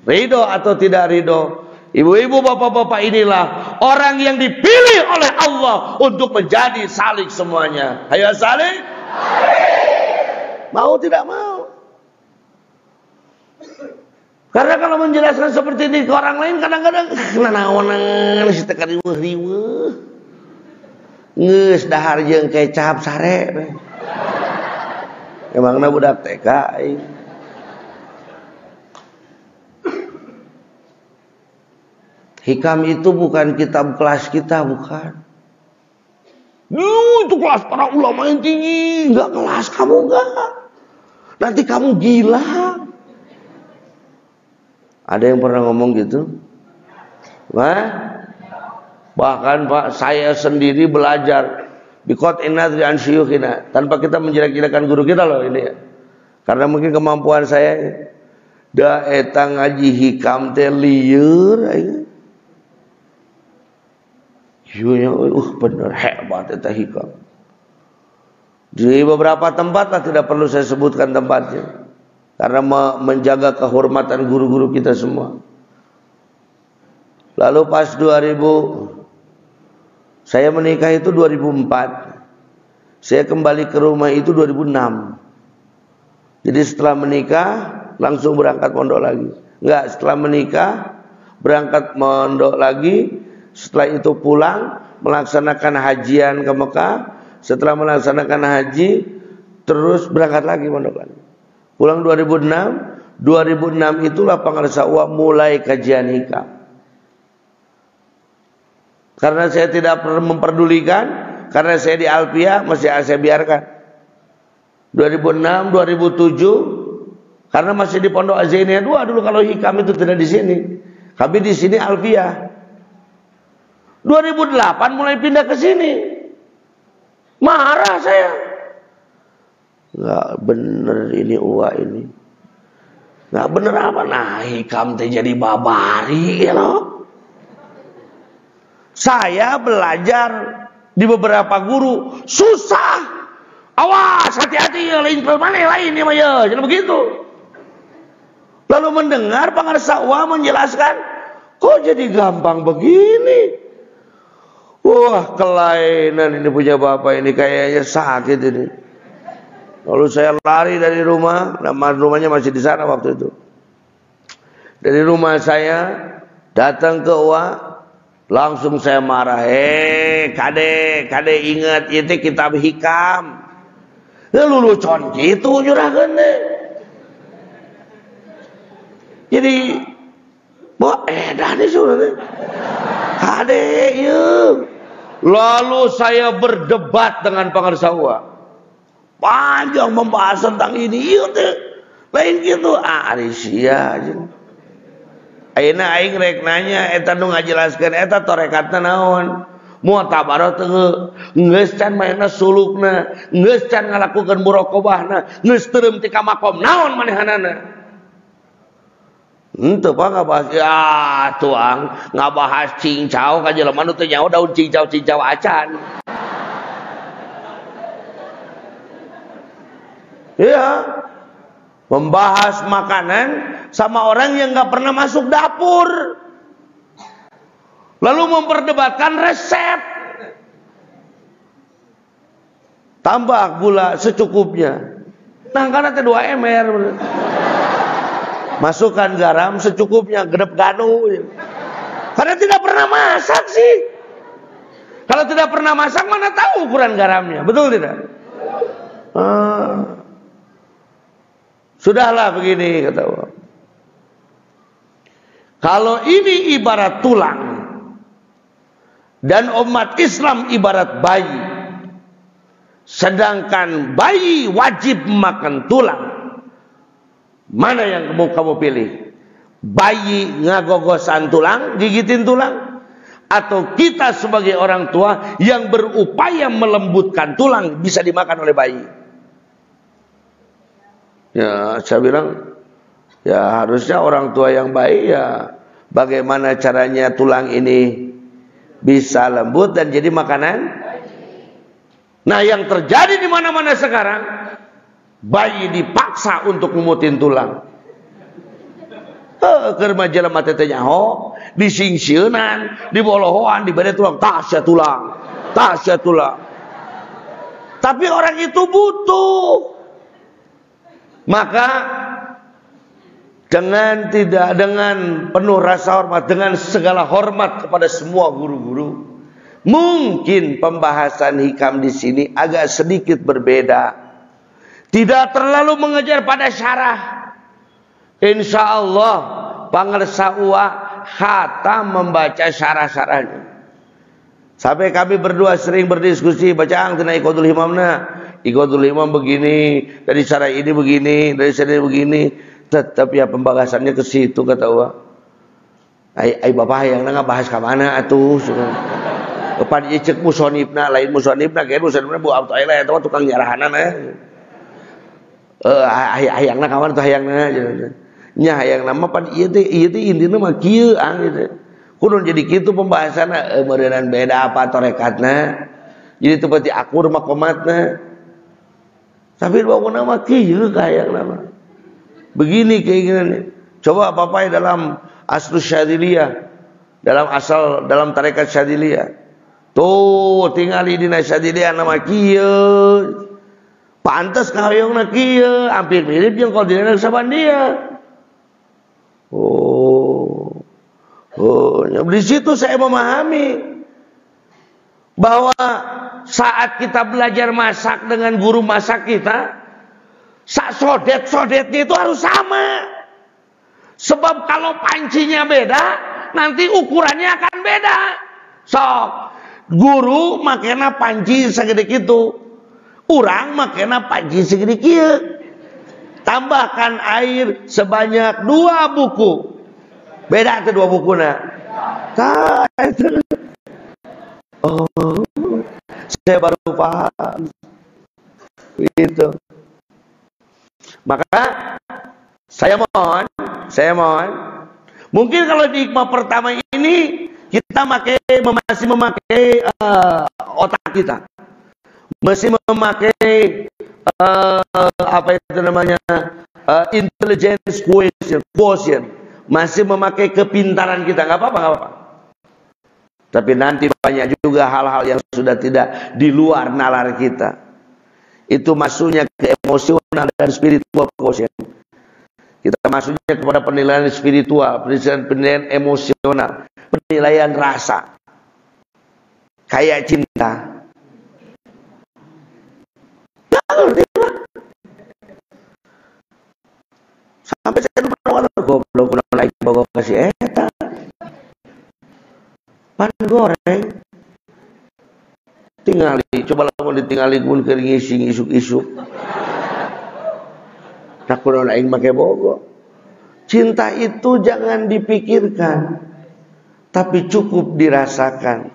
Ridho atau tidak ridho, ibu-ibu bapak-bapak inilah orang yang dipilih oleh Allah untuk menjadi salik semuanya. Ayo salik. Mau tidak mau. Karena kalau menjelaskan seperti ini ke orang lain kadang-kadang nanaonan si teka riweuh. Geus dahar jeung kecap sare. Emangna budak TK aing. Hikam itu bukan kitab kelas kita, bukan. Itu kelas para ulama yang tinggi, enggak kelas kamu enggak. Nanti kamu gila. Ada yang pernah ngomong gitu? Wah? Bahkan Pak, saya sendiri belajar biqat inadri an syuyukhina tanpa kita menjelek-jelekan guru kita loh ini ya. Karena mungkin kemampuan saya da eta ngaji hikam teh lieur aya. Yunya bener hebat eta hikam. Di beberapa tempat lah, tidak perlu saya sebutkan tempatnya. Karena menjaga kehormatan guru-guru kita semua. Lalu pas 2000 saya menikah itu 2004. Saya kembali ke rumah itu 2006. Jadi setelah menikah langsung berangkat mondok lagi. Enggak, setelah menikah berangkat mondok lagi. Setelah itu pulang melaksanakan hajian ke Mekah. Setelah melaksanakan haji terus berangkat lagi mondok lagi. Pulang 2006. 2006 itulah Pangarsa Uwa mulai kajian hikam. Karena saya tidak memperdulikan, karena saya di Alpia masih saya biarkan. 2006, 2007, karena masih di Pondok Azainia 2 dulu kalau hikam itu tidak di sini. Kami di sini Alpia. 2008 mulai pindah ke sini. Marah saya. Enggak bener ini Uwa ini. Enggak bener apa? Nah, hikam teh jadi babari ya loh. Saya belajar di beberapa guru susah. Awas, hati-hati ya, lain lain ya, ya. Jadi begitu. Lalu mendengar Pangarsa Uwa menjelaskan, kok jadi gampang begini? Wah, kelainan ini punya bapak ini kayaknya sakit ini. Lalu saya lari dari rumah, nama rumahnya masih di sana waktu itu. Dari rumah saya datang ke Uwa. Langsung saya marah. Kade ingat itu kitab hikam. Lu lucon gitu nyurahkeun deh. Jadi edan nih sudah. Kade ieu. Lalu saya berdebat dengan Pangarsa Uwa. Panjang membahas tentang ini. Ieu teh lain gitu. Ari sia aja. Ayeuna aing rek nanya eta nu ngajelaskeun eta torekatna naon? Mu'tabarah teu geus can maena sulukna, geus can ngalakukeun muraqabahna, geus teureum ti ka makom naon manehanana? Henteu Pak ngabahas ya tuang ngabahas cincau ka jelema nu teu nyaho daun cincau-cincau acan. Iya. Membahas makanan sama orang yang gak pernah masuk dapur. Lalu memperdebatkan resep. Tambah gula secukupnya. Nah karena itu 2 ember. Masukkan garam secukupnya, genep ganu. Karena tidak pernah masak sih. Kalau tidak pernah masak mana tahu ukuran garamnya, betul tidak? Sudahlah begini kata Allah. Kalau ini ibarat tulang dan umat Islam ibarat bayi, sedangkan bayi wajib makan tulang, mana yang kamu pilih? Bayi ngagogosan tulang, gigitin tulang, atau kita sebagai orang tua yang berupaya melembutkan tulang bisa dimakan oleh bayi? Ya, saya bilang ya harusnya orang tua yang baik ya bagaimana caranya tulang ini bisa lembut dan jadi makanan. Nah, yang terjadi di mana-mana sekarang bayi dipaksa untuk ngumutin tulang. Keur majalah mah teh nyaho, disingsieunan, dibolohoan, diberi tulang, tasya tulang. Tapi orang itu butuh. Maka dengan penuh rasa hormat, dengan segala hormat kepada semua guru-guru, mungkin pembahasan hikam di sini agak sedikit berbeda. Tidak terlalu mengejar pada syarah. Insya Allah pangersa khatam membaca syarah-syarahnya. Sampai kami berdua sering berdiskusi, bacaan tentang Iqadul Himamna. Iqadul Himam begini, dari syarah ini begini, dari syarah ini begini. Tetap ya pembahasannya ke situ kata Allah. Ai bapak yang nggak bahas ke mana atuh. Kepada cek musonibna, lain musonibna, kayak musonibna bu abtu lain atau tukang nyarahanan hayangna kawan tuh hayangna. Nya hayang nama pan ieu teh indina mah kieu gitu. Kudu jadi kitu pembahasanna meureunana beda apa torekatna. Jadi tepati akur makomatna. Tapi pokokna mah kieu hayangna mah. Begini keinginannya. Coba Bapak dalam Aslus Syadziliyah, dalam tarekat Syadziliyah. Tuh tingali dina Syadziliyah nama kieu. Pantes kahoyongna kieu, hampir mirip jeung Qadirina Sabandia. Di situ saya memahami bahwa saat kita belajar masak dengan guru masak kita, sodet-sodetnya itu harus sama. Sebab kalau pancinya beda, nanti ukurannya akan beda. Sok, guru makena panci segede kitu, urang makena panci segede kieu. Tambahkan air sebanyak 2 buku. Beda tuh 2 bukuna. Oh, saya baru paham. Gitu. Maka saya mohon, mungkin kalau di hikmah pertama ini kita masih memakai otak kita, masih memakai apa itu namanya intelligence quotient, masih memakai kepintaran kita, nggak apa-apa. Tapi nanti banyak juga hal-hal yang sudah tidak di luar nalar kita. Itu masuknya ke emosional dan spiritual quotient. Kita masuknya kepada penilaian spiritual, penilaian emosional, penilaian rasa. Kayak cinta. Sampai saya lupa goblok lagi bawa kasih eta. Pan goreng. Tingali, coba lamun ditingali pun keur ngising isuk-isuk. Nakunaon aing make bogo. Cinta itu jangan dipikirkan, tapi cukup dirasakan.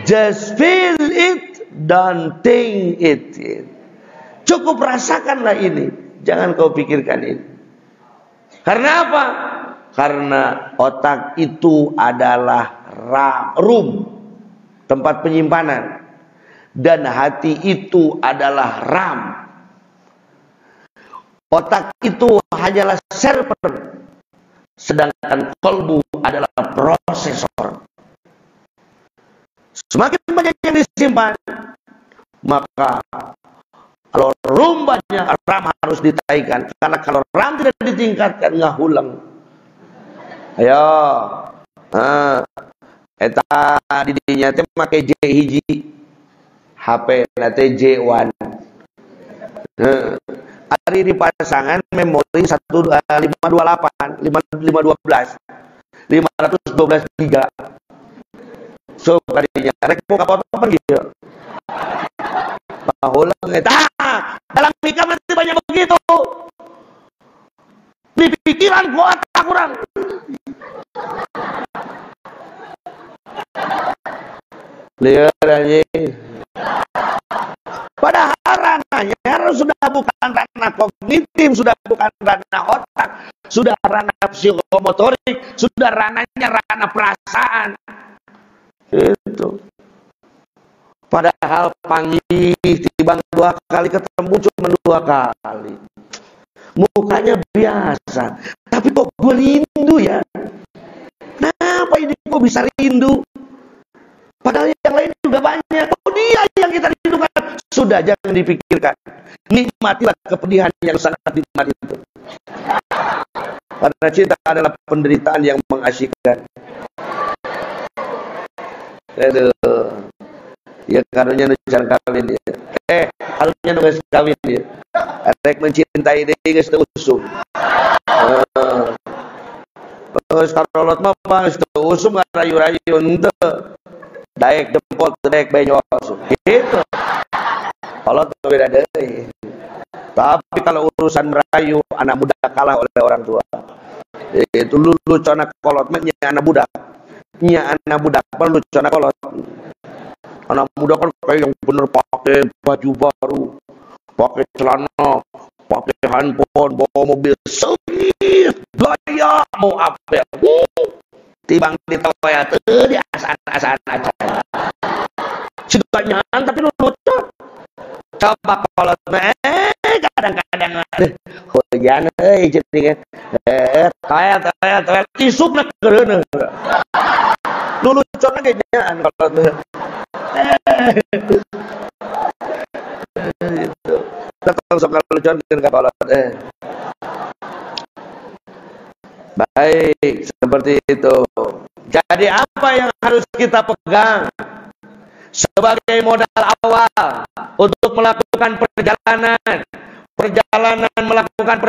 Just feel it, don't think it. Cukup rasakanlah ini, jangan kau pikirkan ini. Karena apa? Karena otak itu adalah room, tempat penyimpanan, dan hati itu adalah RAM. Otak itu hanyalah server, sedangkan kalbu adalah prosesor. Semakin banyak yang disimpan, maka kalau RAM banyak, RAM harus ditaikan. Karena kalau RAM tidak ditingkatkan, ngahulang. Ayo, eta didinya teh make J hiji, HP nate J1. Ari dipasangan memori 512 giga. So kadinya rek mau kapot apa gitu. Bahulang eta dalam hikam nanti banyak begitu. Di pikiran gua otak kurang. Lihat anjing. Padahal ranahnya sudah bukan ranah kognitif, sudah bukan ranah otak, sudah ranah psikomotorik, sudah ranahnya ranah perasaan. Itu. Padahal panggil tibang 2 kali ketemu cuma 2 kali. Mukanya biasa, tapi kok gue rindu ya. Nah, bisa rindu. Padahal yang lain juga banyak. Oh, dia yang kita rindukan. Sudah, jangan dipikirkan. Nikmatilah kepedihan yang sangat nikmat itu. Karena cinta adalah penderitaan yang mengasyikkan. Aduh. Ya karunya nucan kawin dia. Karunya nugas kawin dia. Rek mencintai dia geus teu usum. Geus karolot mah geus teu usum ngarayu-rayu henteu. Daek jempol daek benyos. Gitu. Kalau beda deui. Tapi kalau urusan merayu, anak muda kalah oleh orang tua. Itu lucu anak kolot mah nya anak budak. Nya anak budak perlu lucu anak kolot. Anak muda kan kayak yang bener pakai baju baru, pakai celana, pakai handphone, bawa mobil sengit, gaya mau apa? Tibang ditawaya tuh di asan-asan aja. Suganya tapi lucu. Coba kalau kadang-kadang hujan jadi kan kayak isuk nak kereuna dulu contoh kayaknya kalau itu datang soal lucuan kalau baik seperti itu. Jadi apa yang harus kita pegang sebagai modal awal untuk melakukan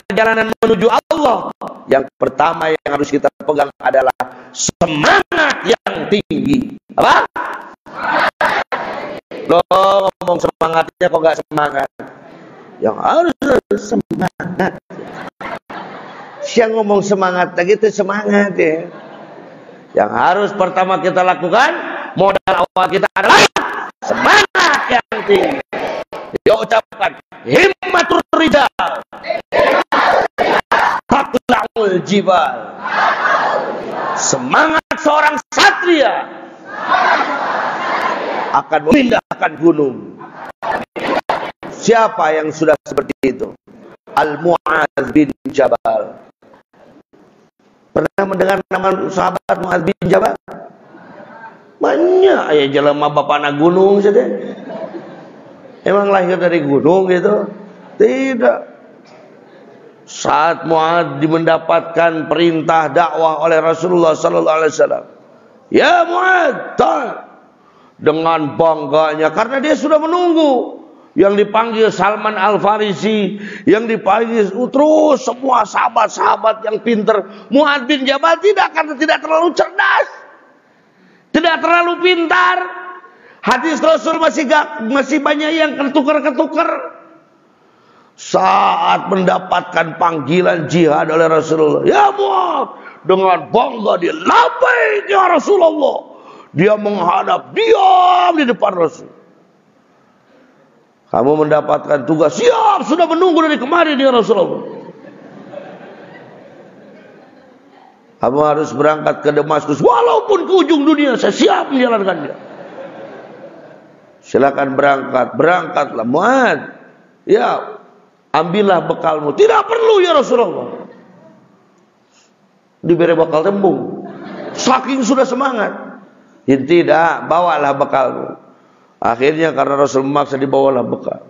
perjalanan menuju Allah? Yang pertama yang harus kita pegang adalah semangat yang tinggi. Apa? Loh, ngomong semangatnya kok gak semangat? Yang harus semangat. Siang ngomong semangat gitu semangat ya. Yang harus pertama kita lakukan, modal awal kita adalah semangat yang tinggi. Dia ucapkan himmatur rijal taqla'ul jibal. Semangat seorang satria akan memindahkan gunung. Siapa yang sudah seperti itu? Al-Mu'adz bin Jabal. Pernah mendengar nama sahabat Mu'adz bin Jabal? Banyak ya jelema bapana gunung saja. Emang lahir dari gunung gitu? Tidak. Saat Mu'adz mendapatkan perintah dakwah oleh Rasulullah sallallahu alaihi wasallam. Ya Mu'adz, dengan bangganya karena dia sudah menunggu. Yang dipanggil Salman Al-Farisi, yang dipanggil terus semua sahabat-sahabat yang pintar. Mu'adz bin Jabal tidak, karena tidak terlalu cerdas, tidak terlalu pintar. Hadis Rasul masih banyak yang ketukar-ketukar. Saat mendapatkan panggilan jihad oleh Rasulullah, ya Mu'adz, dengan bangga dia labbaik ya Rasulullah. Dia menghadap diam di depan Rasul. Kamu mendapatkan tugas, siap, sudah menunggu dari kemarin ya Rasulullah. Kamu harus berangkat ke Damaskus, walaupun ke ujung dunia, saya siap menjalankannya. Silakan berangkatlah Mu'adz. Ya, ambillah bekalmu. Tidak perlu ya Rasulullah. Diberi bekal tembung. Saking sudah semangat. Ya, tidak, bawalah bekalmu. Akhirnya karena Rasul memaksa, dibawalah bekal.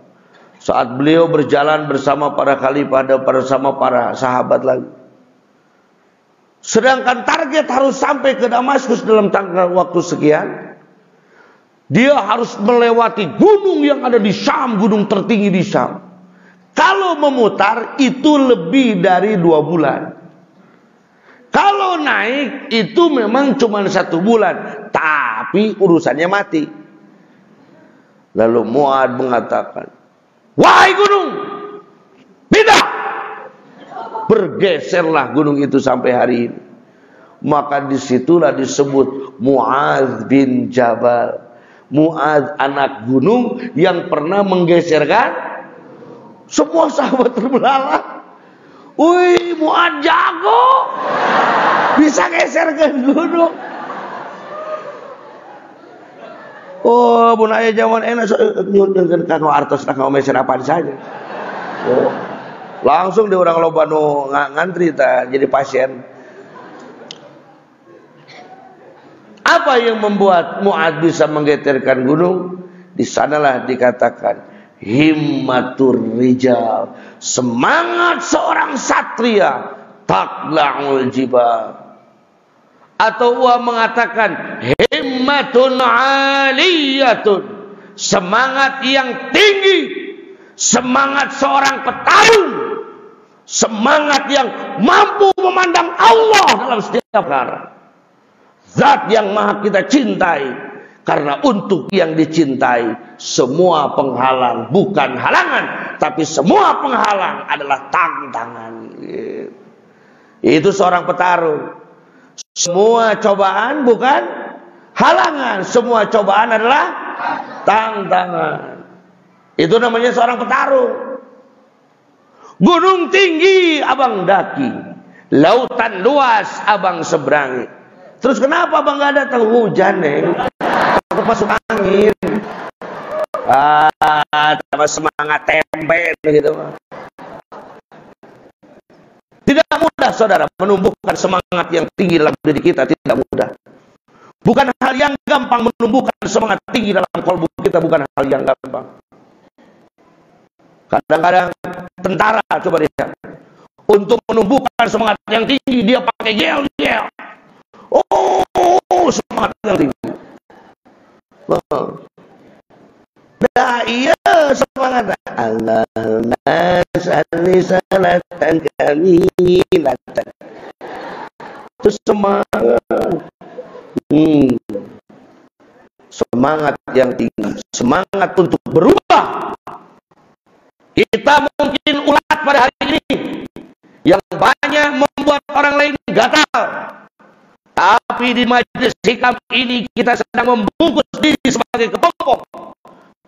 Saat beliau berjalan bersama para khalifah dan bersama para sahabat lagi. Sedangkan target harus sampai ke Damaskus dalam tanggal waktu sekian. Dia harus melewati gunung yang ada di Syam, gunung tertinggi di Syam. Kalau memutar itu lebih dari 2 bulan. Kalau naik itu memang cuma 1 bulan, tapi urusannya mati. Lalu Mu'adz mengatakan, wahai gunung, pindah. Bergeserlah gunung itu sampai hari ini. Maka disitulah disebut Mu'adz bin Jabal. Mu'adz anak gunung yang pernah menggeserkan semua sahabat terbelalak. Wih, Mu'adz jago, bisa geserkan gunung. Oh, mun aya zaman enak nyunkeun ka artos ka meser apaan saja. Oh. Langsung di orang loba nu ngantri ta jadi pasien. Apa yang membuat Mu'adz bisa menggetarkan gunung? Di sanalah dikatakan himmatur rijal, semangat seorang satria taqla'ul jibal. Atau Allah mengatakan himmatun aliyatun, semangat yang tinggi, semangat seorang petarung, semangat yang mampu memandang Allah dalam setiap perkara. Zat yang maha kita cintai, karena untuk yang dicintai semua penghalang bukan halangan, tapi semua penghalang adalah tantangan. Itu seorang petarung. Semua cobaan bukan halangan, semua cobaan adalah tantangan. Itu namanya seorang petarung. Gunung tinggi abang daki, lautan luas abang seberangi. Terus kenapa abang gak datang? Hujan neng, aku masuk angin. Tambah semangat tempe gitu. Tidak mudah saudara menumbuhkan semangat yang tinggi dalam diri kita, tidak mudah. Bukan hal yang gampang menumbuhkan semangat tinggi dalam kalbu kita, bukan hal yang gampang. Kadang-kadang tentara, coba lihat, untuk menumbuhkan semangat yang tinggi dia pakai yel-yel. Oh, semangat yang tinggi. Nah, iya semangat. Allahumma shalli salatan kamilatan. Itu semangat. Semangat yang tinggi, semangat untuk berubah. Kita mungkin ulat pada hari ini yang banyak membuat orang lain gatal. Tapi di majelis hikam ini kita sedang membungkus diri sebagai kepompong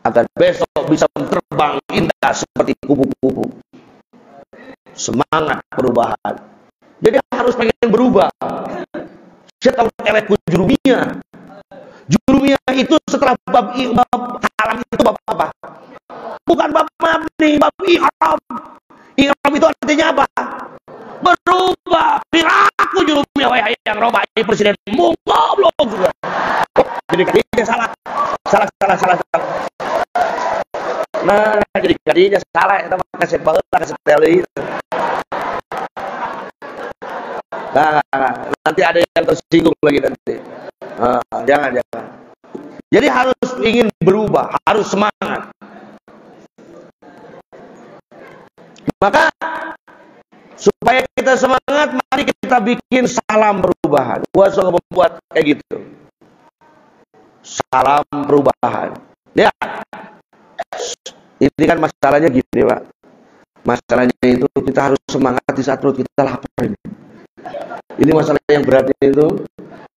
agar besok bisa terbang indah seperti kupu-kupu. Semangat perubahan. Jadi harus pengen berubah. Saya tahu elekku jurumiyah. Jurumiyah itu setelah bab halam itu bab apa? Bukan bab mabni, bab ihram. Ihram itu artinya apa? Berubah. Piraku jurumiyah wahai yang robai presiden goblok juga. Jadi kadinya salah. Nah, jadi kadinya salah eta mah kasih banget kasih teli. Nah, nanti ada yang tersinggung lagi nanti. Jangan. Jadi harus ingin berubah, harus semangat. Maka supaya kita semangat, mari kita bikin salam perubahan. Gua suka membuat kayak gitu. Salam perubahan. Ya. Ini kan masalahnya gini, Pak. Masalahnya itu kita harus semangat di saat perut kita lapar ini. Ini masalah yang berat itu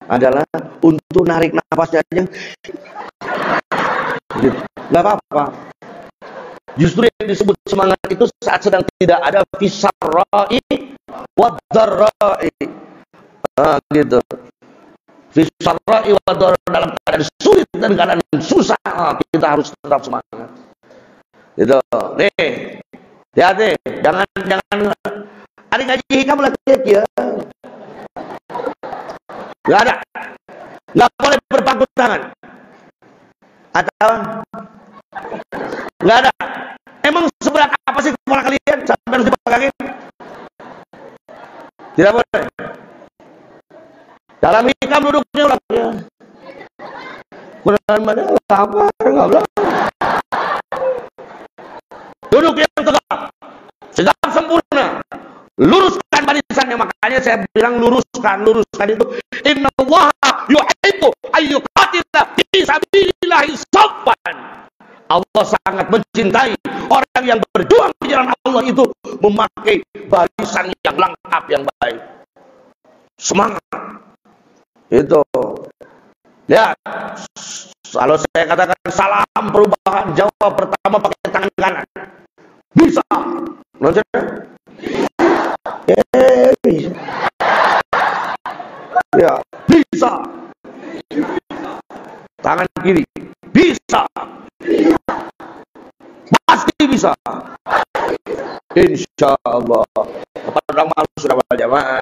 adalah untuk narik nafasnya aja. Gak apa-apa. Justru yang disebut semangat itu saat sedang tidak ada fisarra'i wadharra'i. Gitu. Fisarra'i wadharra'i, dalam keadaan sulit dan keadaan susah, kita harus tetap semangat. Gitu. Nih. Hati-hati, jangan ada ngaji hikam lagi ya. Gak ada. Gak boleh berpangku tangan. Atau gak ada. Emang seberat apa sih kepala kalian sampai harus dipegangin? Tidak boleh. Dalam hikam duduknya ulang ya. Quran mana apa? Enggak boleh. Duduk yang tegak, tegak sempurna, luruskan barisannya. Makanya saya bilang luruskan itu. Inna Allaha yuhibbu ayyuqatila fi sabilillahi saffan. Allah sangat mencintai orang yang berjuang di jalan Allah itu memakai barisan yang lengkap, yang baik. Semangat. Itu. Lihat. Kalau saya katakan salam perubahan, jawab pertama pakai tangan kanan. Bisa. Maksudnya? Bisa. Ya, bisa. Tangan kiri. Bisa. Pasti bisa. Insya Allah. Kepada orang malu sudah berjamaah.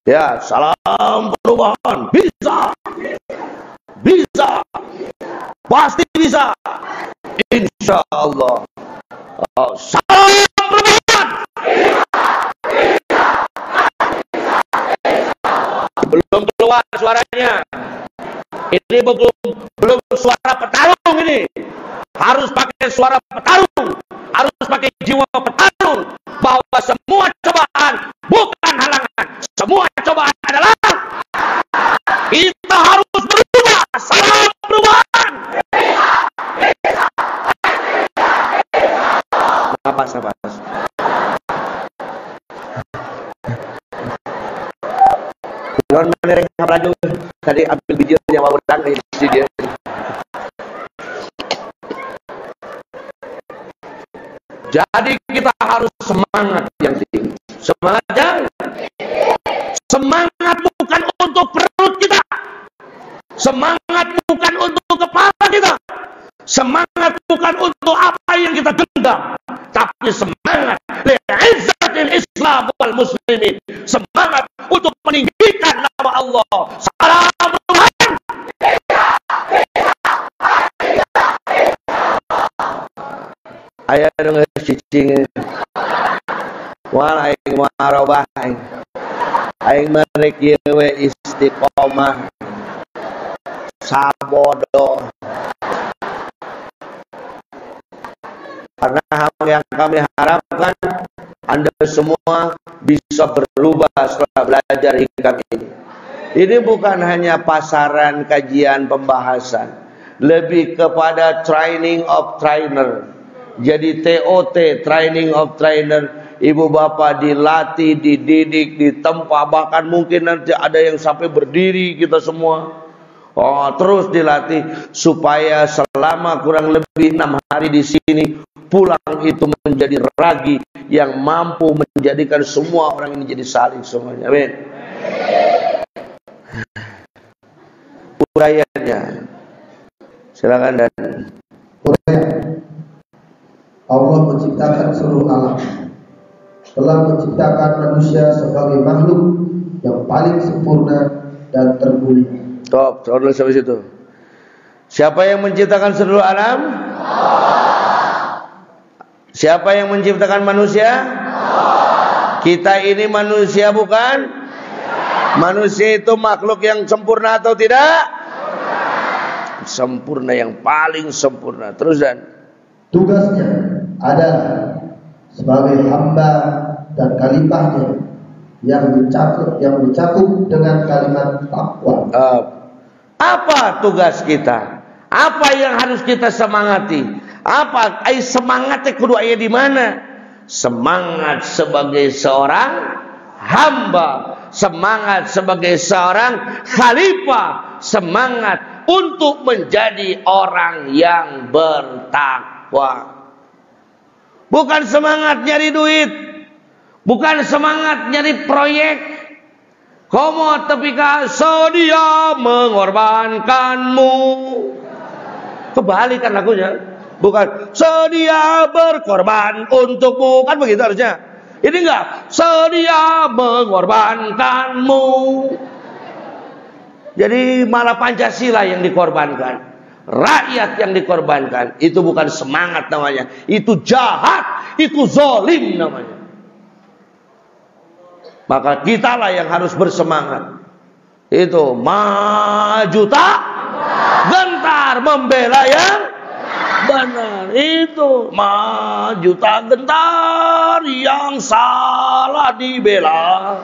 Ya, salam perubahan. Bisa. pasti bisa. Insya Allah. Salam perubahan. Belum keluar suaranya. Ini belum suara petarung ini. Harus pakai suara petarung. Harus pakai jiwa petarung. Bahwa semua cobaan bukan halangan. Semua cobaan adalah kita harus berubah. Salam perubahan. Nafas. Jangan menereng pelaju. Tadi ambil video yang mau datang di studio. Jadi kita harus semangat yang tinggi. Semangatnya, semangat bukan untuk perut kita. Semangat bukan untuk kepala kita. Semangat bukan untuk apa yang kita genggam. Tapi semangat li'izzatil Islam wal muslimin. Semangat untuk meninggikan nama Allah. Salam perubahan. Ayah dengar cicing. Wal aing marobah aing merek ieu istiqomah. Sabodo. Karena hal yang kami harapkan Anda semua bisa berubah setelah belajar hikam ini. Ini bukan hanya pasaran kajian pembahasan, lebih kepada training of trainer. Jadi TOT, training of trainer. Ibu bapak dilatih, dididik, ditempa, bahkan mungkin nanti ada yang sampai berdiri kita semua. Terus dilatih supaya selama kurang lebih 6 hari di sini pulang itu menjadi ragi yang mampu menjadikan semua orang ini jadi salih semuanya. Amin. Uraiannya, silakan dan uraian. Allah menciptakan seluruh alam, telah menciptakan manusia sebagai makhluk yang paling sempurna dan termulia. Top, sampai situ. Siapa yang menciptakan seluruh alam? Siapa yang menciptakan manusia? Kita ini manusia bukan? Manusia itu makhluk yang sempurna atau tidak? Sempurna, yang paling sempurna. Terus dan tugasnya adalah sebagai hamba dan khalifahnya yang dicakup dengan kalimat takwa. Apa tugas kita? Apa yang harus kita semangati? Apa? Semangatnya kedua di mana? Semangat sebagai seorang hamba, semangat sebagai seorang khalifah, semangat untuk menjadi orang yang bertakwa. Bukan semangat nyari duit, bukan semangat nyari proyek. Komo tepika sedia mengorbankanmu. Kebalikan lagunya. Bukan sedia berkorban untukmu. Kan begitu harusnya. Ini enggak, sedia mengorbankanmu. Jadi malah Pancasila yang dikorbankan, rakyat yang dikorbankan. Itu bukan semangat namanya. Itu jahat, itu zalim namanya. Maka kitalah yang harus bersemangat. Itu maju tak gentar membela yang benar. Itu maju tak gentar yang salah dibela.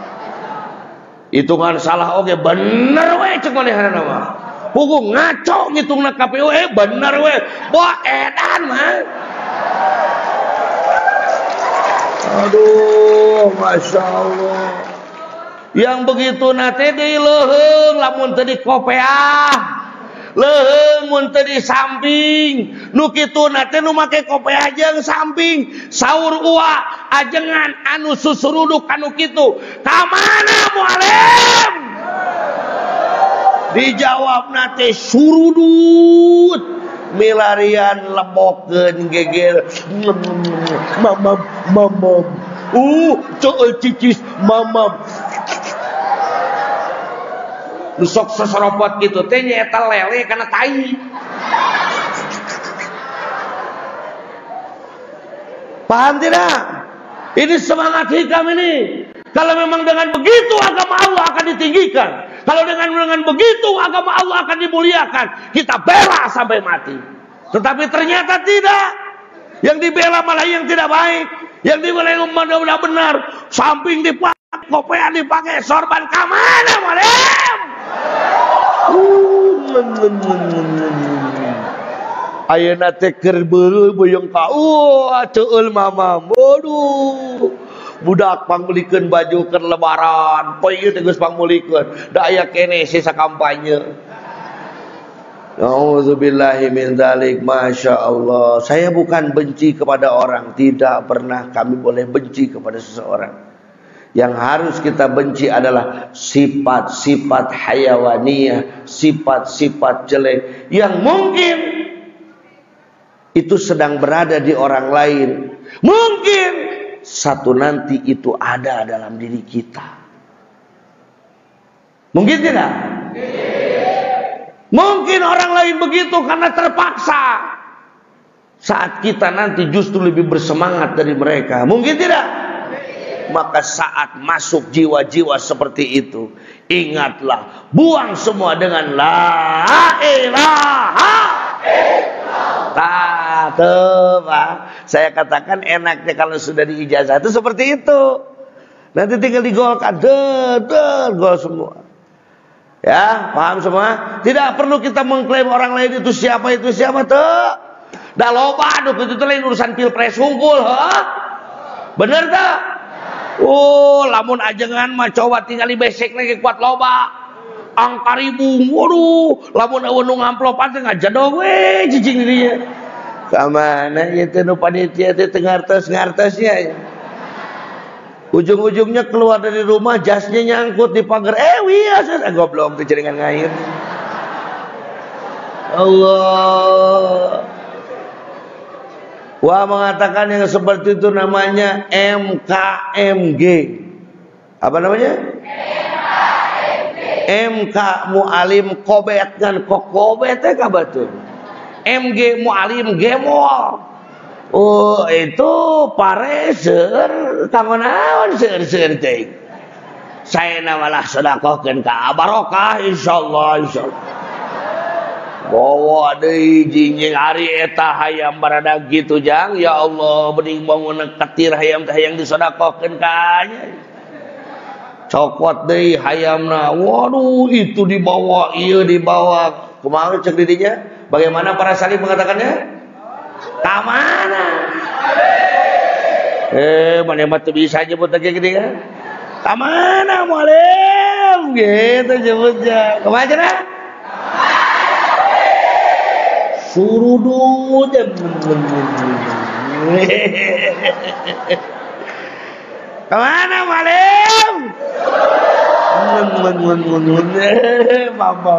Itu kan salah oke, bener we cek manehna nama. Hukum ngaco ngitungna KPU bener we. Wah edan mah. Aduh, Masya Allah. Yang begitu nate deui leuheung lamun teu di kopeah. Leuheung mun teu di samping. Nu kitu nate nu make kopeah jeung samping. Saur uwa ajengan anu susuruduk anu kitu. Ka mana mualim? Dijawab nate surudut. Milarian lebokeun geger. Mamam. Cicis mamam. Nu sok seseropot gitu teh nyaeta lele kana tai. Paham tidak? Ini semangat hikam ini. Kalau memang dengan begitu agama Allah akan ditinggikan. Kalau dengan begitu agama Allah akan dimuliakan. Kita bela sampai mati. Tetapi ternyata tidak. Yang dibela malah yang tidak baik. Yang dibela yang benar-benar. Samping dipakai, kopiah dipakai, sorban kamana malem. Ayeuna teh keur beuleuh boyong ka ceul mama. Waduh. Budak pangulikeun baju keur lebaran, poe ieu teh geus pangulikeun. Da aya keneh sisa kampanye. Auzubillahi min dzalik. Masya Allah. Saya bukan benci kepada orang, tidak pernah kami boleh benci kepada seseorang. Yang harus kita benci adalah sifat-sifat hayawaniyah, sifat-sifat jelek yang mungkin itu sedang berada di orang lain. Mungkin satu nanti itu ada dalam diri kita. Mungkin tidak? Mungkin orang lain begitu karena terpaksa. Saat kita nanti justru lebih bersemangat dari mereka. Mungkin tidak? Maka saat masuk jiwa-jiwa seperti itu, ingatlah, buang semua dengan la ilaha illallah. Saya katakan enaknya kalau sudah diijazah itu seperti itu. Nanti tinggal digolkan, gol semua. Ya, paham semua? Tidak perlu kita mengklaim orang lain itu siapa tuh. Dah loba aduh itu lain urusan pilpres hungkul, bener tak? Oh, lamun ajengan mah coba tinggal besek lagi kuat loba. Angka ribu, waduh, lamun eueun nu ngamplopan teh ngajadog we cicing didinya. Kamana ieu teh nu panitia teh teu ngartos-ngartosnya ya. Ujung-ujungnya keluar dari rumah jasnya nyangkut di pagar. Wias goblok teh jaringan ngair. Allah. Wah, mengatakan yang seperti itu namanya MKMG. Apa namanya? MK Mu'alim Kobet kan kokobet teh kabatur. MG Mu'alim Gemol. Oh, itu pareser kanggo naon seueur-seueur teh. Saena malah sedekahkeun ka barokah insyaallah. Bawa deui jinjing ari eta hayam barada gitu jang. Ya Allah, bening bangun ketir hayam teh hayang disedekahkeun ka nya. Cokot deui hayamna. Waduh, itu dibawa, ieu dibawa. Kumaha cek didinya? Bagaimana para salih mengatakannya? Kamana? Mana mah teu bisa nyebut lagi gini kan? Kamana mualim? Gitu nyebutnya. Kumaha cenah? Surudu kemana malam? Mama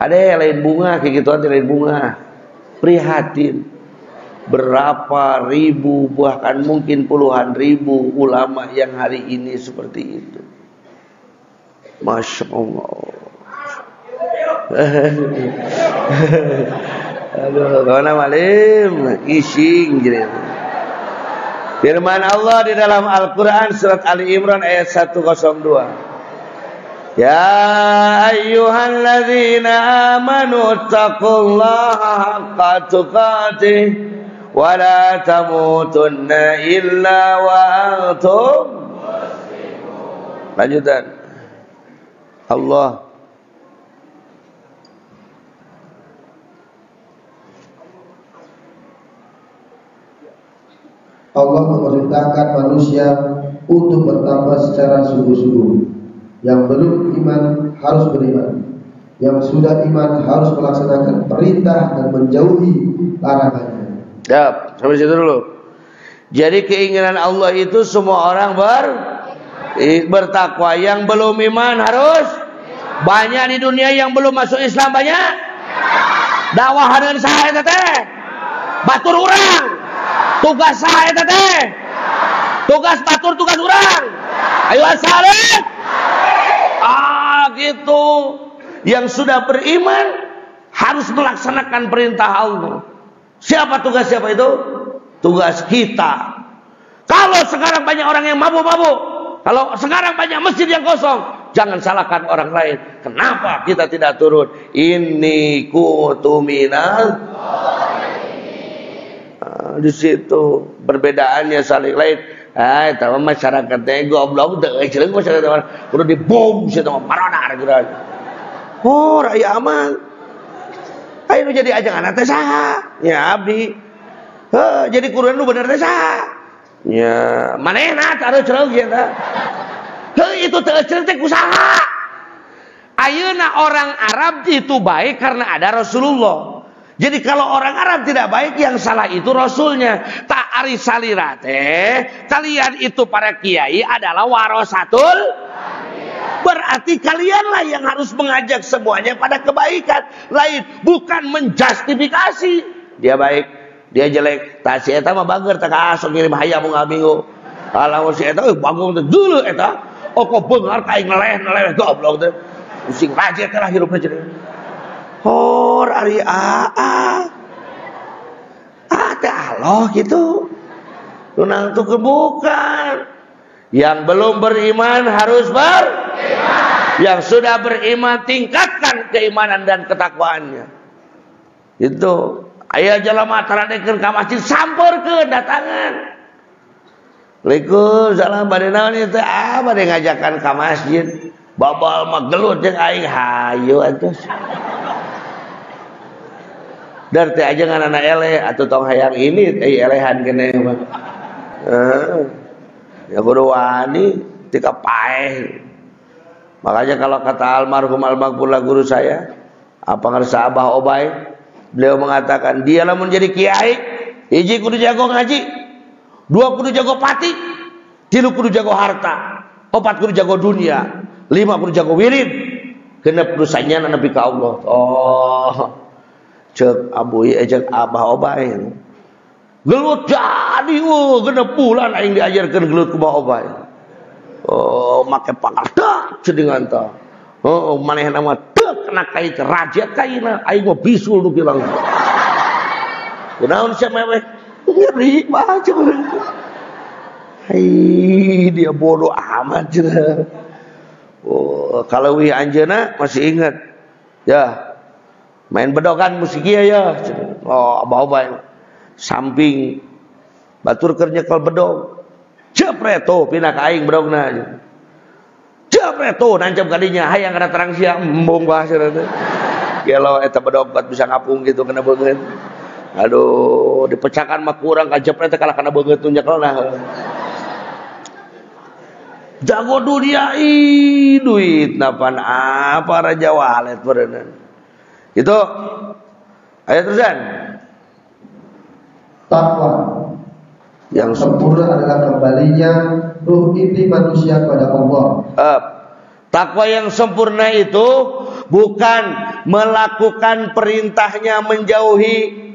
ada lain bunga kayak gitu, ada lain bunga. Prihatin. Berapa ribu bahkan mungkin puluhan ribu ulama yang hari ini seperti itu. Masya Allah. Aduh, mana malim ising gitu. Firman Allah di dalam Al-Quran surat Ali Imran ayat 102. Ya ayyuhalladzina amanu taqullaha haqqa tuqatih wa la tamutunna illa wa antum muslimun. Lanjutan. Allah memerintahkan manusia untuk bertambah secara sungguh-sungguh. Yang belum iman harus beriman. Yang sudah iman harus melaksanakan perintah dan menjauhi larangannya. Ya, sampai situ dulu. Jadi keinginan Allah itu semua orang bertakwa. Yang belum iman harus banyak di dunia yang belum masuk Islam banyak. Dakwahan saha eta teh? Batur urang. Tugas saha eta teh? Tugas batur tugas urang. Ayo saleh. Gitu. Yang sudah beriman harus melaksanakan perintah Allah. Siapa itu? Tugas kita. Kalau sekarang banyak orang yang mabuk-mabuk, kalau sekarang banyak masjid yang kosong, jangan salahkan orang lain. Kenapa kita tidak turun? Inni kuntu minal. Di situ perbedaannya saling lain. Tahu masyarakatnya goblok, cereng masyarakat udah dibom situ marana gitu. Oh, rakyat aman. Ayo jadi ajangan teh saha? Ya abdi. Jadi kuruan lu bener teh saha? Ya, manehna taruh cereng kieu teh. Itu teu cereng teh kusaha? Ayeuna orang Arab itu baik karena ada Rasulullah. Jadi kalau orang Arab tidak baik, yang salah itu Rasulnya. Tak ari salira teh, kalian itu para kiai adalah warasatul. Berarti kalianlah yang harus mengajak semuanya pada kebaikan. Lain, bukan menjustifikasi. Dia baik, dia jelek. Tak si eta mah bager, tak asok ngirim hayam ngabingu. Kalau si eta bangun teh dulu eta. Kok beungar kaing neleh goblok teh. Pusing rajet teh lah hirupna cenah. Hor ari teh Allah gitu. Nunang tuh bukan. Yang belum beriman harus beriman. Yang sudah beriman tingkatkan keimanan dan ketakwaannya. Itu. Aya jalema taradekeun ka masjid sampeurkeun datangan. Waalaikumsalam bade naon ieu teh? Bade ngajakan ka masjid. Babal mah gelut jeung aing hayu atuh. Dar teh aja nganana eleh atuh tong hayang ini teh elehan keneh mah. Ya kudu wani tika paeh. Makanya kalau kata almarhum al-maghfurlah guru saya, apa ngerasa Abah Obay, beliau mengatakan dia lamun jadi kiai, hiji kudu jago ngaji, 2 kudu jago pati, 3 kudu jago harta, 4 kudu jago dunia, 5 kudu jago wirid, 6 kudu sanyana nepi ka Allah. Oh, cek abuy ejek Abah Obay. Gelut jadi 6 bulan aing diajarkeun gelut ku Abah Obay. Oh, make pangkat dak cedengan ta. Oh, manehna mah teu kena kai raja kaina, aing mah bisul nu bilang. Kunaon sia meweh? Ngeri baca. Hai, dia bodoh amat cenah. Oh, kalau wi anjeunna masih ingat. Ya. Main bedogan musik ieu ya. Oh, Abah Obay samping batur keur nyekel bedog. Jepreto pindah ka aing bedogna. Jepreto nancap kadinya hayang kana terang sia embung bahasa teh. Gelo eta bedog bisa ngapung gitu kena beungeut. Aduh, dipecahkan mah kurang ka jepret teh kalah kana beungeut nu nyekelna. Jago dunia duit napan apa raja walet berenang. Itu ayat terusan. Takwa yang sempurna adalah kembalinya ruh inti manusia kepada Allah. Takwa yang sempurna itu bukan melakukan perintahnya menjauhi.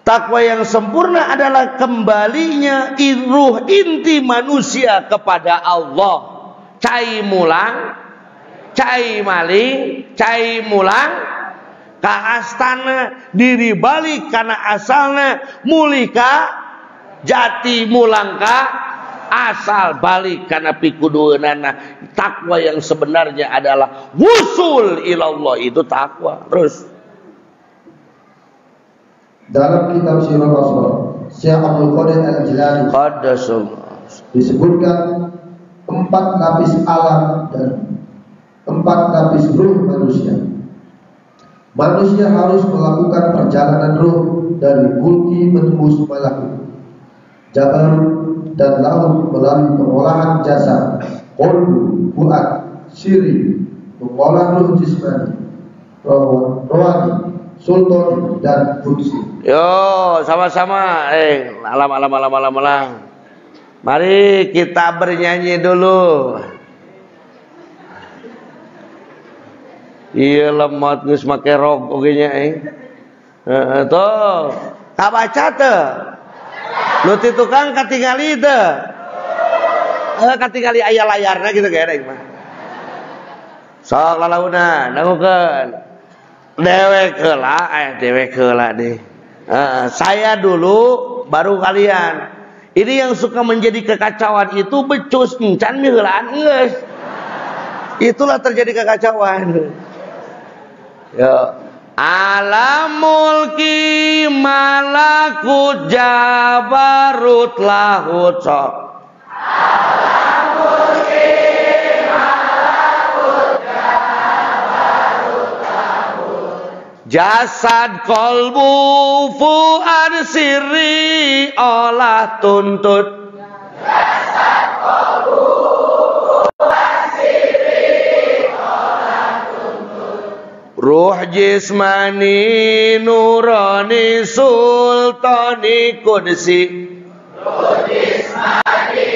Takwa yang sempurna adalah kembalinya ruh inti manusia kepada Allah. Cai mulang, cai maling, cai mulang ka astana diri balik kana asalna mulika jati mulangka asal balik kana pikudueunana. Takwa yang sebenarnya adalah wusul ilallah, itu takwa. Terus dalam kitab Sirah Rasul Syekh Abdul Qadir Al-Jilani disebutkan 4 lapis alam dan 4 lapis ruh manusia. Manusia harus melakukan perjalanan ruh dari mulki menembus malakut, jabarut dan laut melalui pengolahan jasad, qalbu, fuad, siri, mengolah ruh jismani, rohani, sultani dan fungsi. Yo, sama-sama. Alam. Mari kita bernyanyi dulu. Iya lemot geus make rok oge nya tuh kabaca teu nu ti tukang katingali teu katingali aya layarna gitu kayak mah sok lalauna nangukeun Dewek heula deh. Saya dulu baru kalian. Ini yang suka menjadi kekacauan itu becus encan miheulaan geus. Itulah terjadi kekacauan. Ya. Alam mulki malakut jabarut lahut sok. Alam mulki malakut jabarut lahut. Jasad kolbu fuad sirri olah tuntut. Jasad kolbu fuad sirri olah tuntut. Ruh jismani nurani sultani kudsi. Ruh jismani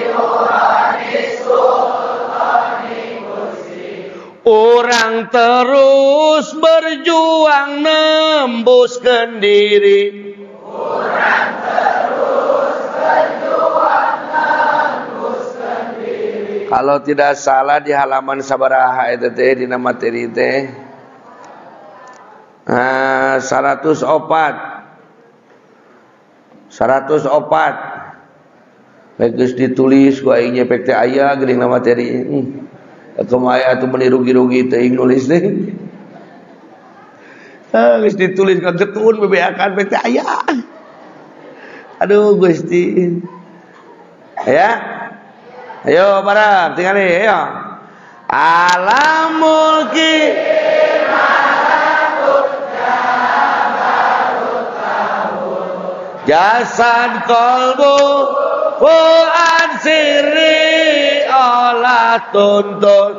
nurani sultani kudsi. Orang terus berjuang nembuskan diri. Orang terus berjuang nembuskan diri. Kalau tidak salah di halaman sabaraha itu teh dina materi teh 104 Bagus ditulis ku aing nyepek teh aya geuning materi. Kumaya atuh meni rugi-rugi teh nulis teh. Geus ditulis ka getun bebeakan pek teh aya. Aduh Gusti. Ya. Ayo bareng tinggal nih, ayo. Alam mulki jasad kolbu fuad sirri olah tuntut.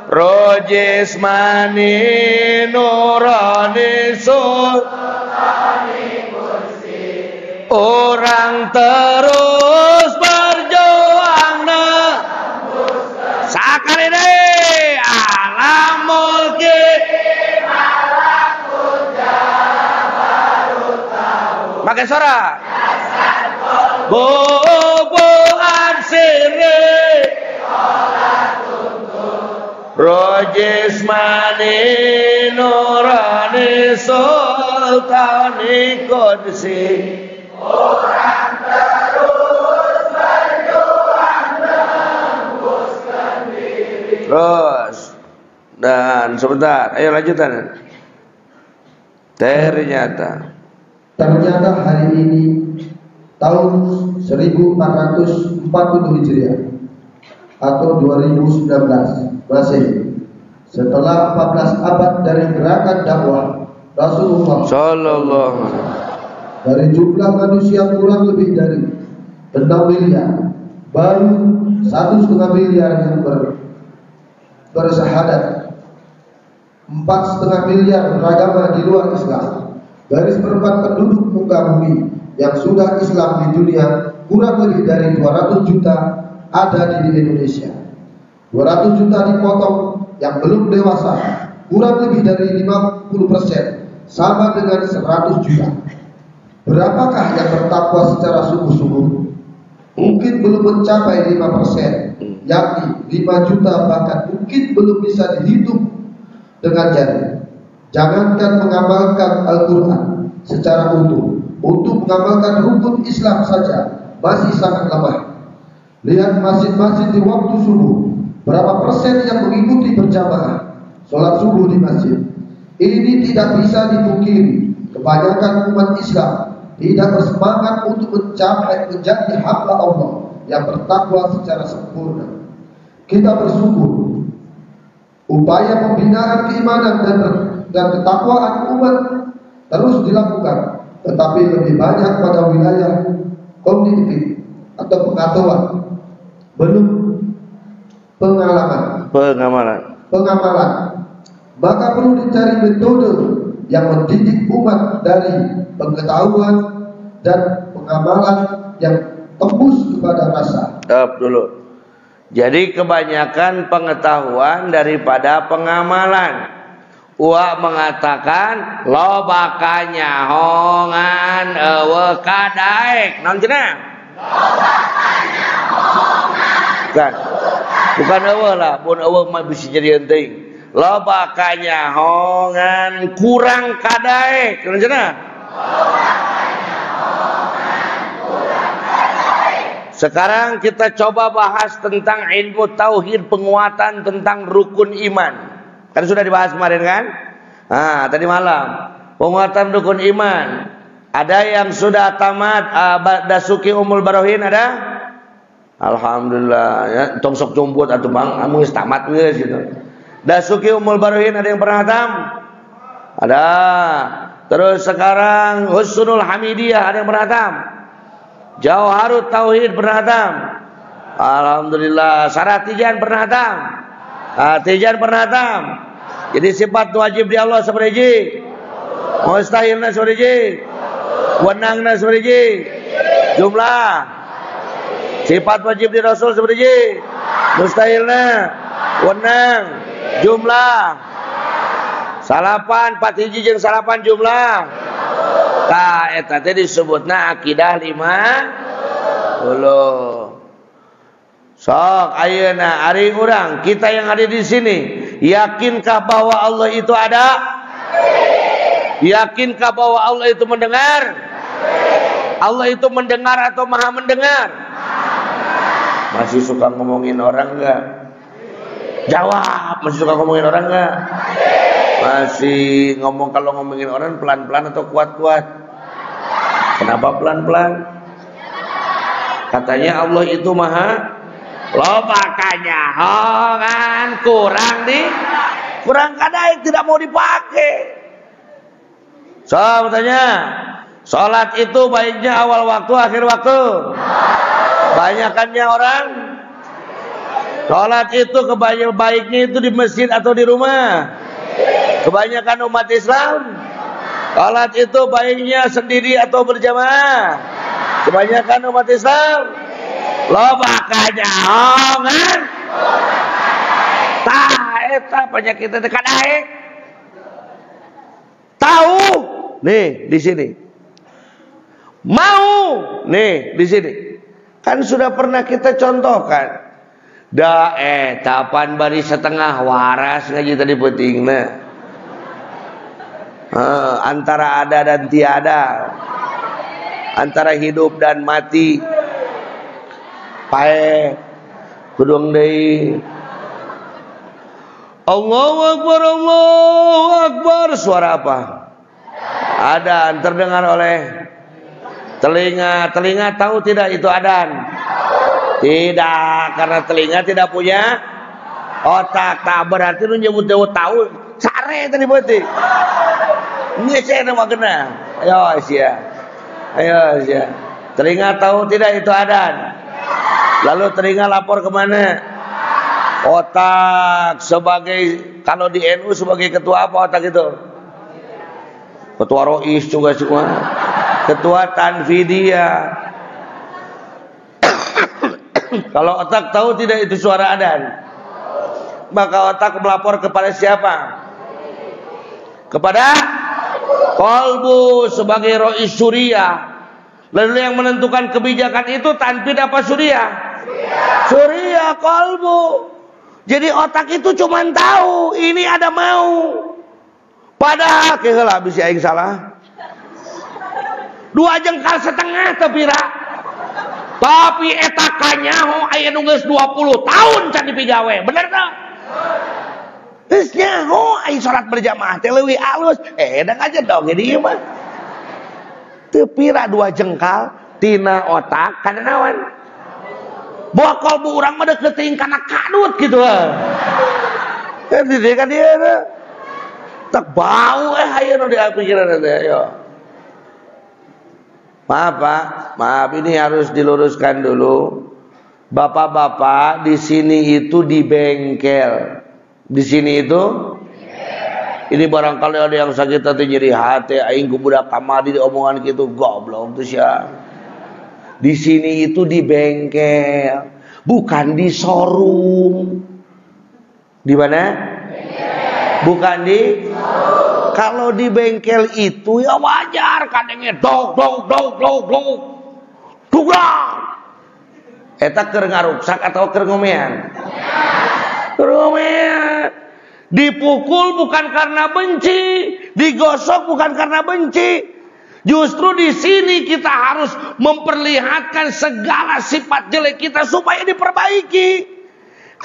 Rojis mani nurani sultani kursi. Orang terus berjuang sakali deh. Alam mulki malakut jabarut lahut. Pakai suara. Bubuan sirri olah tuntut. Rojis mani nurani sultani kudsi. Orang terus berjuang nembuskan diri. Terus dan sebentar, ayo lanjutan. Ternyata hari ini tahun 1440 Hijriah atau 2019 Masehi, setelah 14 abad dari gerakan dakwah Rasulullah sallallahu alaihi wasallam, dari jumlah manusia kurang lebih dari 6 miliar, baru 1,5 miliar yang bersyahadat, 4,5 miliar beragama di luar Islam. Dari seperempat penduduk muka bumi yang sudah Islam di dunia, kurang lebih dari 200 juta ada di Indonesia. 200 juta dipotong yang belum dewasa, kurang lebih dari 50%, sama dengan 100 juta. Berapakah yang bertakwa secara sungguh-sungguh? Mungkin belum mencapai 5%, yakni 5 juta, bahkan mungkin belum bisa dihitung dengan jari. Jangankan mengamalkan Al-Quran secara utuh, untuk mengamalkan rukun Islam saja masih sangat lemah. Lihat masjid-masjid di waktu subuh, berapa persen yang mengikuti berjamaah sholat subuh di masjid. Ini tidak bisa dipungkiri, kebanyakan umat Islam tidak bersemangat untuk mencapai menjadi hamba Allah yang bertakwa secara sempurna. Kita bersyukur upaya pembinaan keimanan dan ketakwaan umat terus dilakukan, tetapi lebih banyak pada wilayah kognitif atau pengetahuan, belum pengamalan. Maka perlu dicari metode yang mendidik umat dari pengetahuan dan pengamalan yang tembus kepada rasa. Dulu. Jadi kebanyakan pengetahuan daripada pengamalan. Uak mengatakan loba kanyahongan eueuh kadaek. Naon cenah? Loba kanyahongan. Bukan eueuh lah, mun eueuh mah bisa jadi henteu. Lobakanya hongan kurang kadaek. Kenapa? Sekarang kita coba bahas tentang ilmu tauhid, penguatan tentang rukun iman. Kan sudah dibahas kemarin kan? Tadi malam. Penguatan rukun iman. Ada yang sudah tamat Dasuki Ummul Barohin ada? Alhamdulillah ya, tong sok jombut atuh Bang, amun geus tamat geus gitu. Dasuki Ummul Barohin ada yang pernah hatam? Ada. Terus sekarang Husnul Hamidiyah ada yang pernah hatam? Jauharut Tauhid pernah hatam? Alhamdulillah. Syarah Tijan pernah hatam? Tijan pernah hatam. Jadi sifat wajib di Allah seperti mustahilna seperti wenangna seperti jumlah. Sifat wajib di Rasul seperti mustahilna wenang jumlah. Salapan 4 hiji jeung salapan jumlah. Eta teh disebutna akidah 50. Sok ayeuna ari urang kita yang ada di sini, yakinkah bahwa Allah itu ada? Yakinkah bahwa Allah itu mendengar? Allah itu mendengar atau maha mendengar? Masih suka ngomongin orang enggak? Jawab, masih suka ngomongin orang enggak? Masih ngomong, kalau ngomongin orang pelan-pelan atau kuat-kuat? Kenapa pelan-pelan? Katanya Allah itu maha. Loh makanya hongan kurang kadaik tidak mau dipakai. So bertanya, sholat itu baiknya awal waktu akhir waktu? Banyakannya orang sholat itu baiknya itu di masjid atau di rumah? Kebanyakan umat Islam salat itu baiknya sendiri atau berjamaah? Kebanyakan umat Islam lobakanya hongan eta penyakit teh kadaek. Tahu nih di sini, mau nih di sini, kan sudah pernah kita contohkan. Tapan bari setengah waras ngaji tadi pentingna. Antara ada dan tiada, antara hidup dan mati. Pae kudung deui. Allahu Akbar, Allahu Akbar. Suara apa? Adzan terdengar oleh telinga. Telinga tahu tidak itu adzan? Tidak, karena telinga tidak punya otak. Tak berarti lu nyebut tahu sare tadi berarti. Ngecek nama kena. Ayo sia. Telinga tahu tidak itu adzan. Lalu telinga lapor kemana? Otak. Sebagai, kalau di NU sebagai ketua apa otak itu? Ketua Rois juga semua. Ketua Tanfidiyah. Kalau otak tahu tidak itu suara adzan, maka otak melapor kepada siapa? Kepada kolbu sebagai rois syuriah. Lalu yang menentukan kebijakan itu tanfid apa syuriah? Syuriah kolbu. Jadi otak itu cuma tahu ini ada mau. Padahal keheula bisi aing salah. 2 jengkal setengah tepira. Tapi eta kanyaho aya nu geus 20 tahun can dipigawe. Bener tah? Geus nyaho aya salat berjamaah teh leuwih alus. Da ngajedog ge dieu mah. Teu pira 2 jengkal tina otak kana naon? Bokol bu urang mah deuk teuing kana kadut kitu. Kan di ka dieu teh. Tak bau aya nu di pikiran teh yo. Maaf Pak, maaf ini harus diluruskan dulu. Bapak-bapak di sini itu di bengkel. Di sini itu ini barangkali ada yang sakit hati nyeri hati aing ku budak kamari diomongan gitu goblok tuh sia. Di sini itu di bengkel, bukan di showroom. Di mana? Bukan di kalau di bengkel itu ya wajar kadangnya dog. Dugang. Eta keur ngaruksak atau keur ngomean? Keur ngomean. Dipukul bukan karena benci, digosok bukan karena benci. Justru di sini kita harus memperlihatkan segala sifat jelek kita supaya diperbaiki.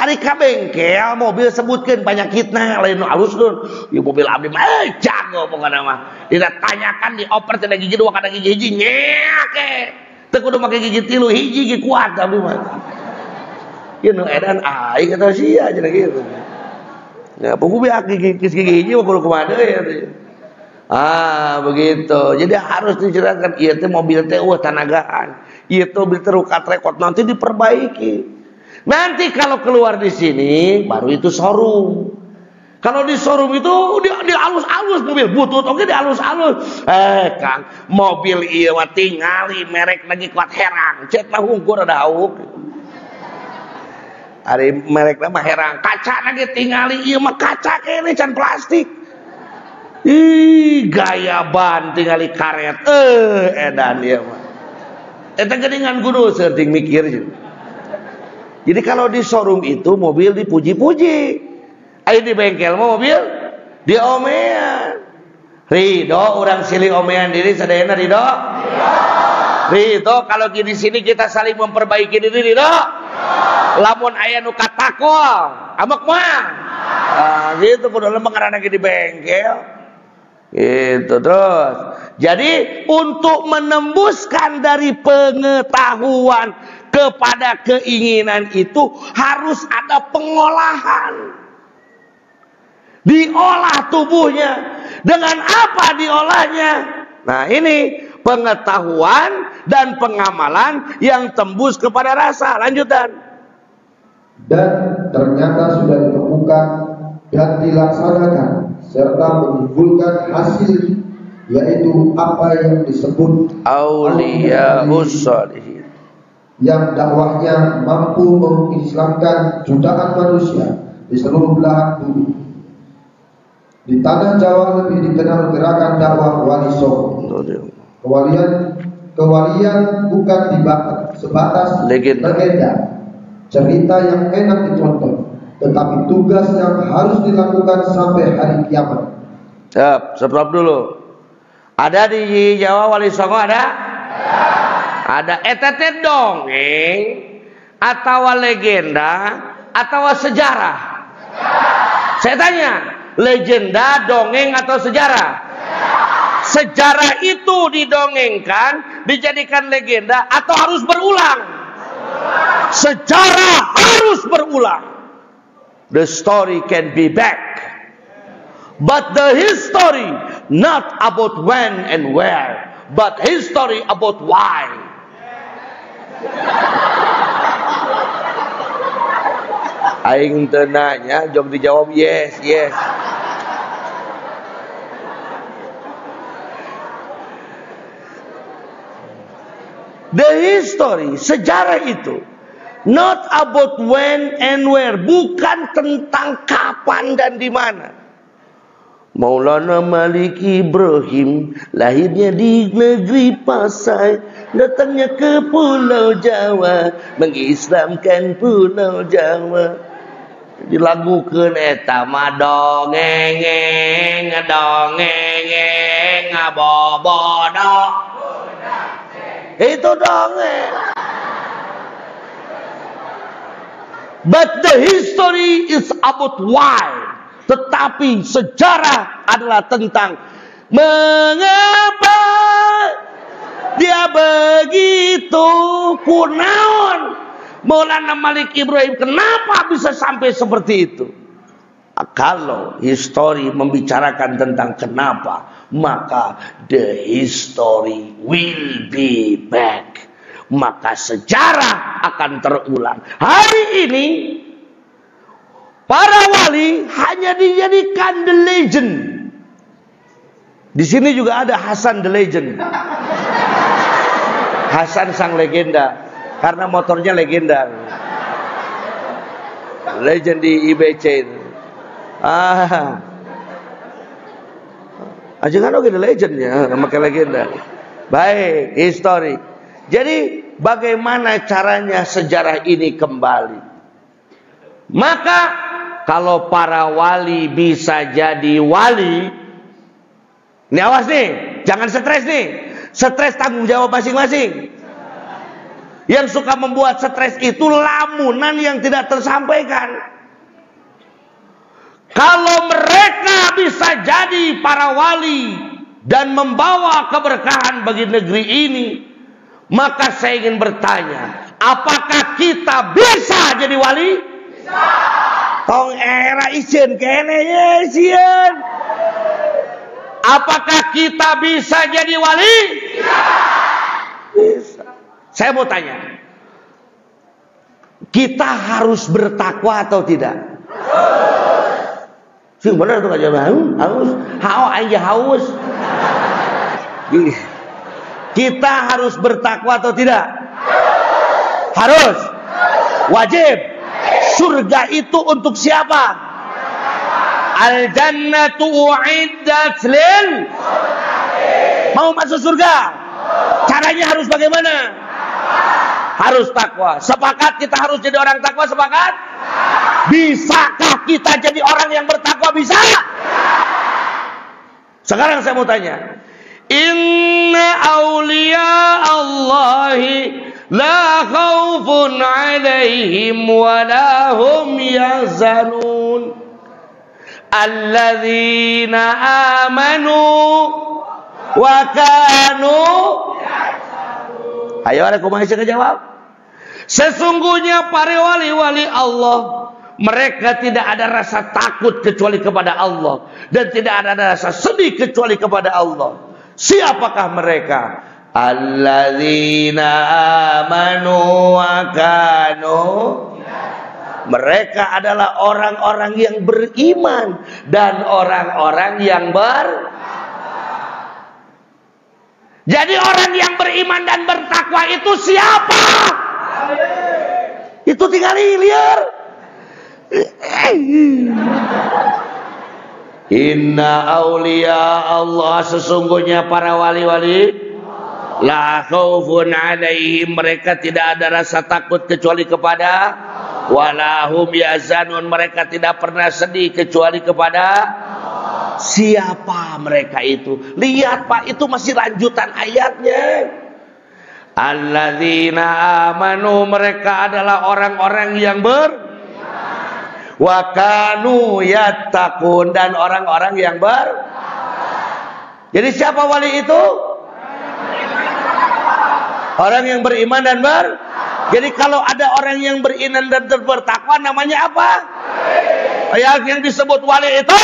Ari ka bengkel mobil sebutkeun penyakitna lain nu alus dun. Ieu mobil abdi mah jago pokona mah. Ditanyakan dioper teh gigi 2 kana gigi hiji nyake. Teu kudu make gigi 3 hiji ge kuat abdi mah. Ieu nu edan aing eta sia cenah kitu. Ya, pokoknya gigi hiji kudu kumaha deui ya. Begitu. Jadi harus dijelaskan ieu teh mobil teh tanagaan. Ieu teh mobil teh rukat rekod nanti diperbaiki. Nanti kalau keluar di sini baru itu showroom. Kalau di showroom itu di alus-alus mobil butut oke di alus-alus. Kang, mobil ieu mah tingali merek lagi kuat herang. Cet mah hungkur ada hauk. Ari merek mah herang, kaca lagi tingali ieu mah kaca kene can plastik. Gaya ban tingali karet. Edan ieu mah. Eta geuningan kudu seuting mikir. Jadi kalau di showroom itu mobil dipuji-puji. Aya di bengkel mah mobil diomean. Ridho urang silih omean diri sadayana ridho? Ridho kalau di sini kita saling memperbaiki diri ridho? Lamun aya nu katakol, amek mah. Gitu kudu lembang karena di bengkel. Gitu terus. Jadi untuk menembuskan dari pengetahuan kepada keinginan itu harus ada pengolahan. Diolah tubuhnya. Dengan apa diolahnya? Nah ini pengetahuan dan pengamalan yang tembus kepada rasa. Lanjutan. Dan ternyata sudah ditemukan dan dilaksanakan serta menimbulkan hasil, yaitu apa yang disebut Auliyaus Shalihin, yang dakwahnya mampu mengislamkan jutaan manusia di seluruh belahan bumi. Di tanah Jawa lebih dikenal gerakan dakwah Wali Songo. Kewalian bukan sebatas legenda, cerita yang enak ditonton, tetapi tugas yang harus dilakukan sampai hari kiamat. Stop dulu. Ada di Jawa Wali Songo ada? Ada. Eta teh dongeng atau legenda atau sejarah? Saya tanya, legenda, dongeng atau sejarah? Sejarah itu didongengkan, dijadikan legenda atau harus berulang? Sejarah harus berulang. The story can be back, but the history not about when and where, but history about why. Aing teu nanya, jog dijawab yes, yes. The history, sejarah itu not about when and where, bukan tentang kapan dan di mana. Maulana Malik Ibrahim lahirnya di negeri Pasai, datangnya ke Pulau Jawa, mengislamkan Pulau Jawa. Dilagukeun eta mah dongeng ngabobodo. Itu dongeng. But the history is about why. Tetapi sejarah adalah tentang mengapa dia begitu, kunaon Maulana Malik Ibrahim kenapa bisa sampai seperti itu. Kalau history membicarakan tentang kenapa, maka the history will be back. Maka sejarah akan terulang. Hari ini para wali hanya dijadikan the legend. Di sini juga ada Hasan the legend. Hasan sang legenda, karena motornya legenda. Legend di IBC itu. Ajengan oke the legendnya, pakai legenda. Baik, history. Jadi bagaimana caranya sejarah ini kembali? Maka kalau para wali bisa jadi wali, ini awas nih, jangan stres nih. Stres tanggung jawab masing-masing. Yang suka membuat stres itu lamunan yang tidak tersampaikan. Kalau mereka bisa jadi para wali dan membawa keberkahan bagi negeri ini, maka saya ingin bertanya, apakah kita bisa jadi wali? Bisa. Tong era isin kene isin. Apakah kita bisa jadi wali? Bisa. Bisa. Saya mau tanya, kita harus bertakwa atau tidak? Sing bener tuh aja haus, haus. Kita harus bertakwa atau tidak? Harus. Wajib. Surga itu untuk siapa? Al jannatu uiddat lil. Mau masuk surga? Caranya harus bagaimana? Harus takwa. Sepakat kita harus jadi orang takwa, sepakat? Bisakah kita jadi orang yang bertakwa? Bisa? Sekarang saya mau tanya, inna awliya Allahi la khawfun alaihim wa la hum yahzanun alladzina amanu wa kanu. Ayo ada kumaha sih jawab? Sesungguhnya para wali-wali Allah, mereka tidak ada rasa takut kecuali kepada Allah, dan tidak ada rasa sedih kecuali kepada Allah. Siapakah mereka? Alladzina amanu wa kanu. Mereka adalah orang-orang yang beriman dan orang-orang yang Jadi orang yang beriman dan bertakwa itu siapa? Itu tinggal liar. Inna awliya Allah, sesungguhnya para wali-wali, la khaufun alaihim, mereka tidak ada rasa takut kecuali kepada, walahum yazanun, mereka tidak pernah sedih kecuali kepada. Siapa mereka itu? Lihat Pak, itu masih lanjutan ayatnya. Alladzina amanu, mereka adalah orang-orang yang wa kanu yattaqun, dan orang-orang yang Jadi siapa wali itu? Orang yang beriman dan Jadi kalau ada orang yang beriman dan bertakwa, namanya apa? Yang disebut wali itu.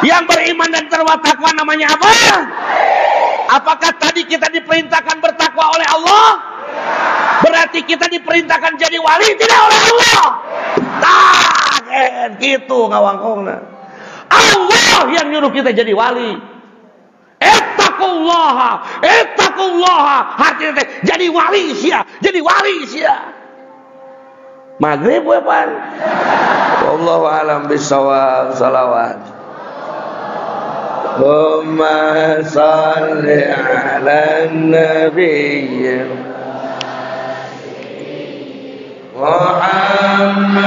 Yang beriman dan bertakwa namanya apa? Apakah tadi kita diperintahkan bertakwa oleh Allah? Berarti kita diperintahkan jadi wali tidak oleh Allah? Gitu ngawangkongna. Allah yang nyuruh kita jadi wali. Ittaqullaha, artinya jadi wali sia. Maghrib wepan. Wallahu a'lam bishawab. Salawat. Allahumma salli ala nabiy Muhammadin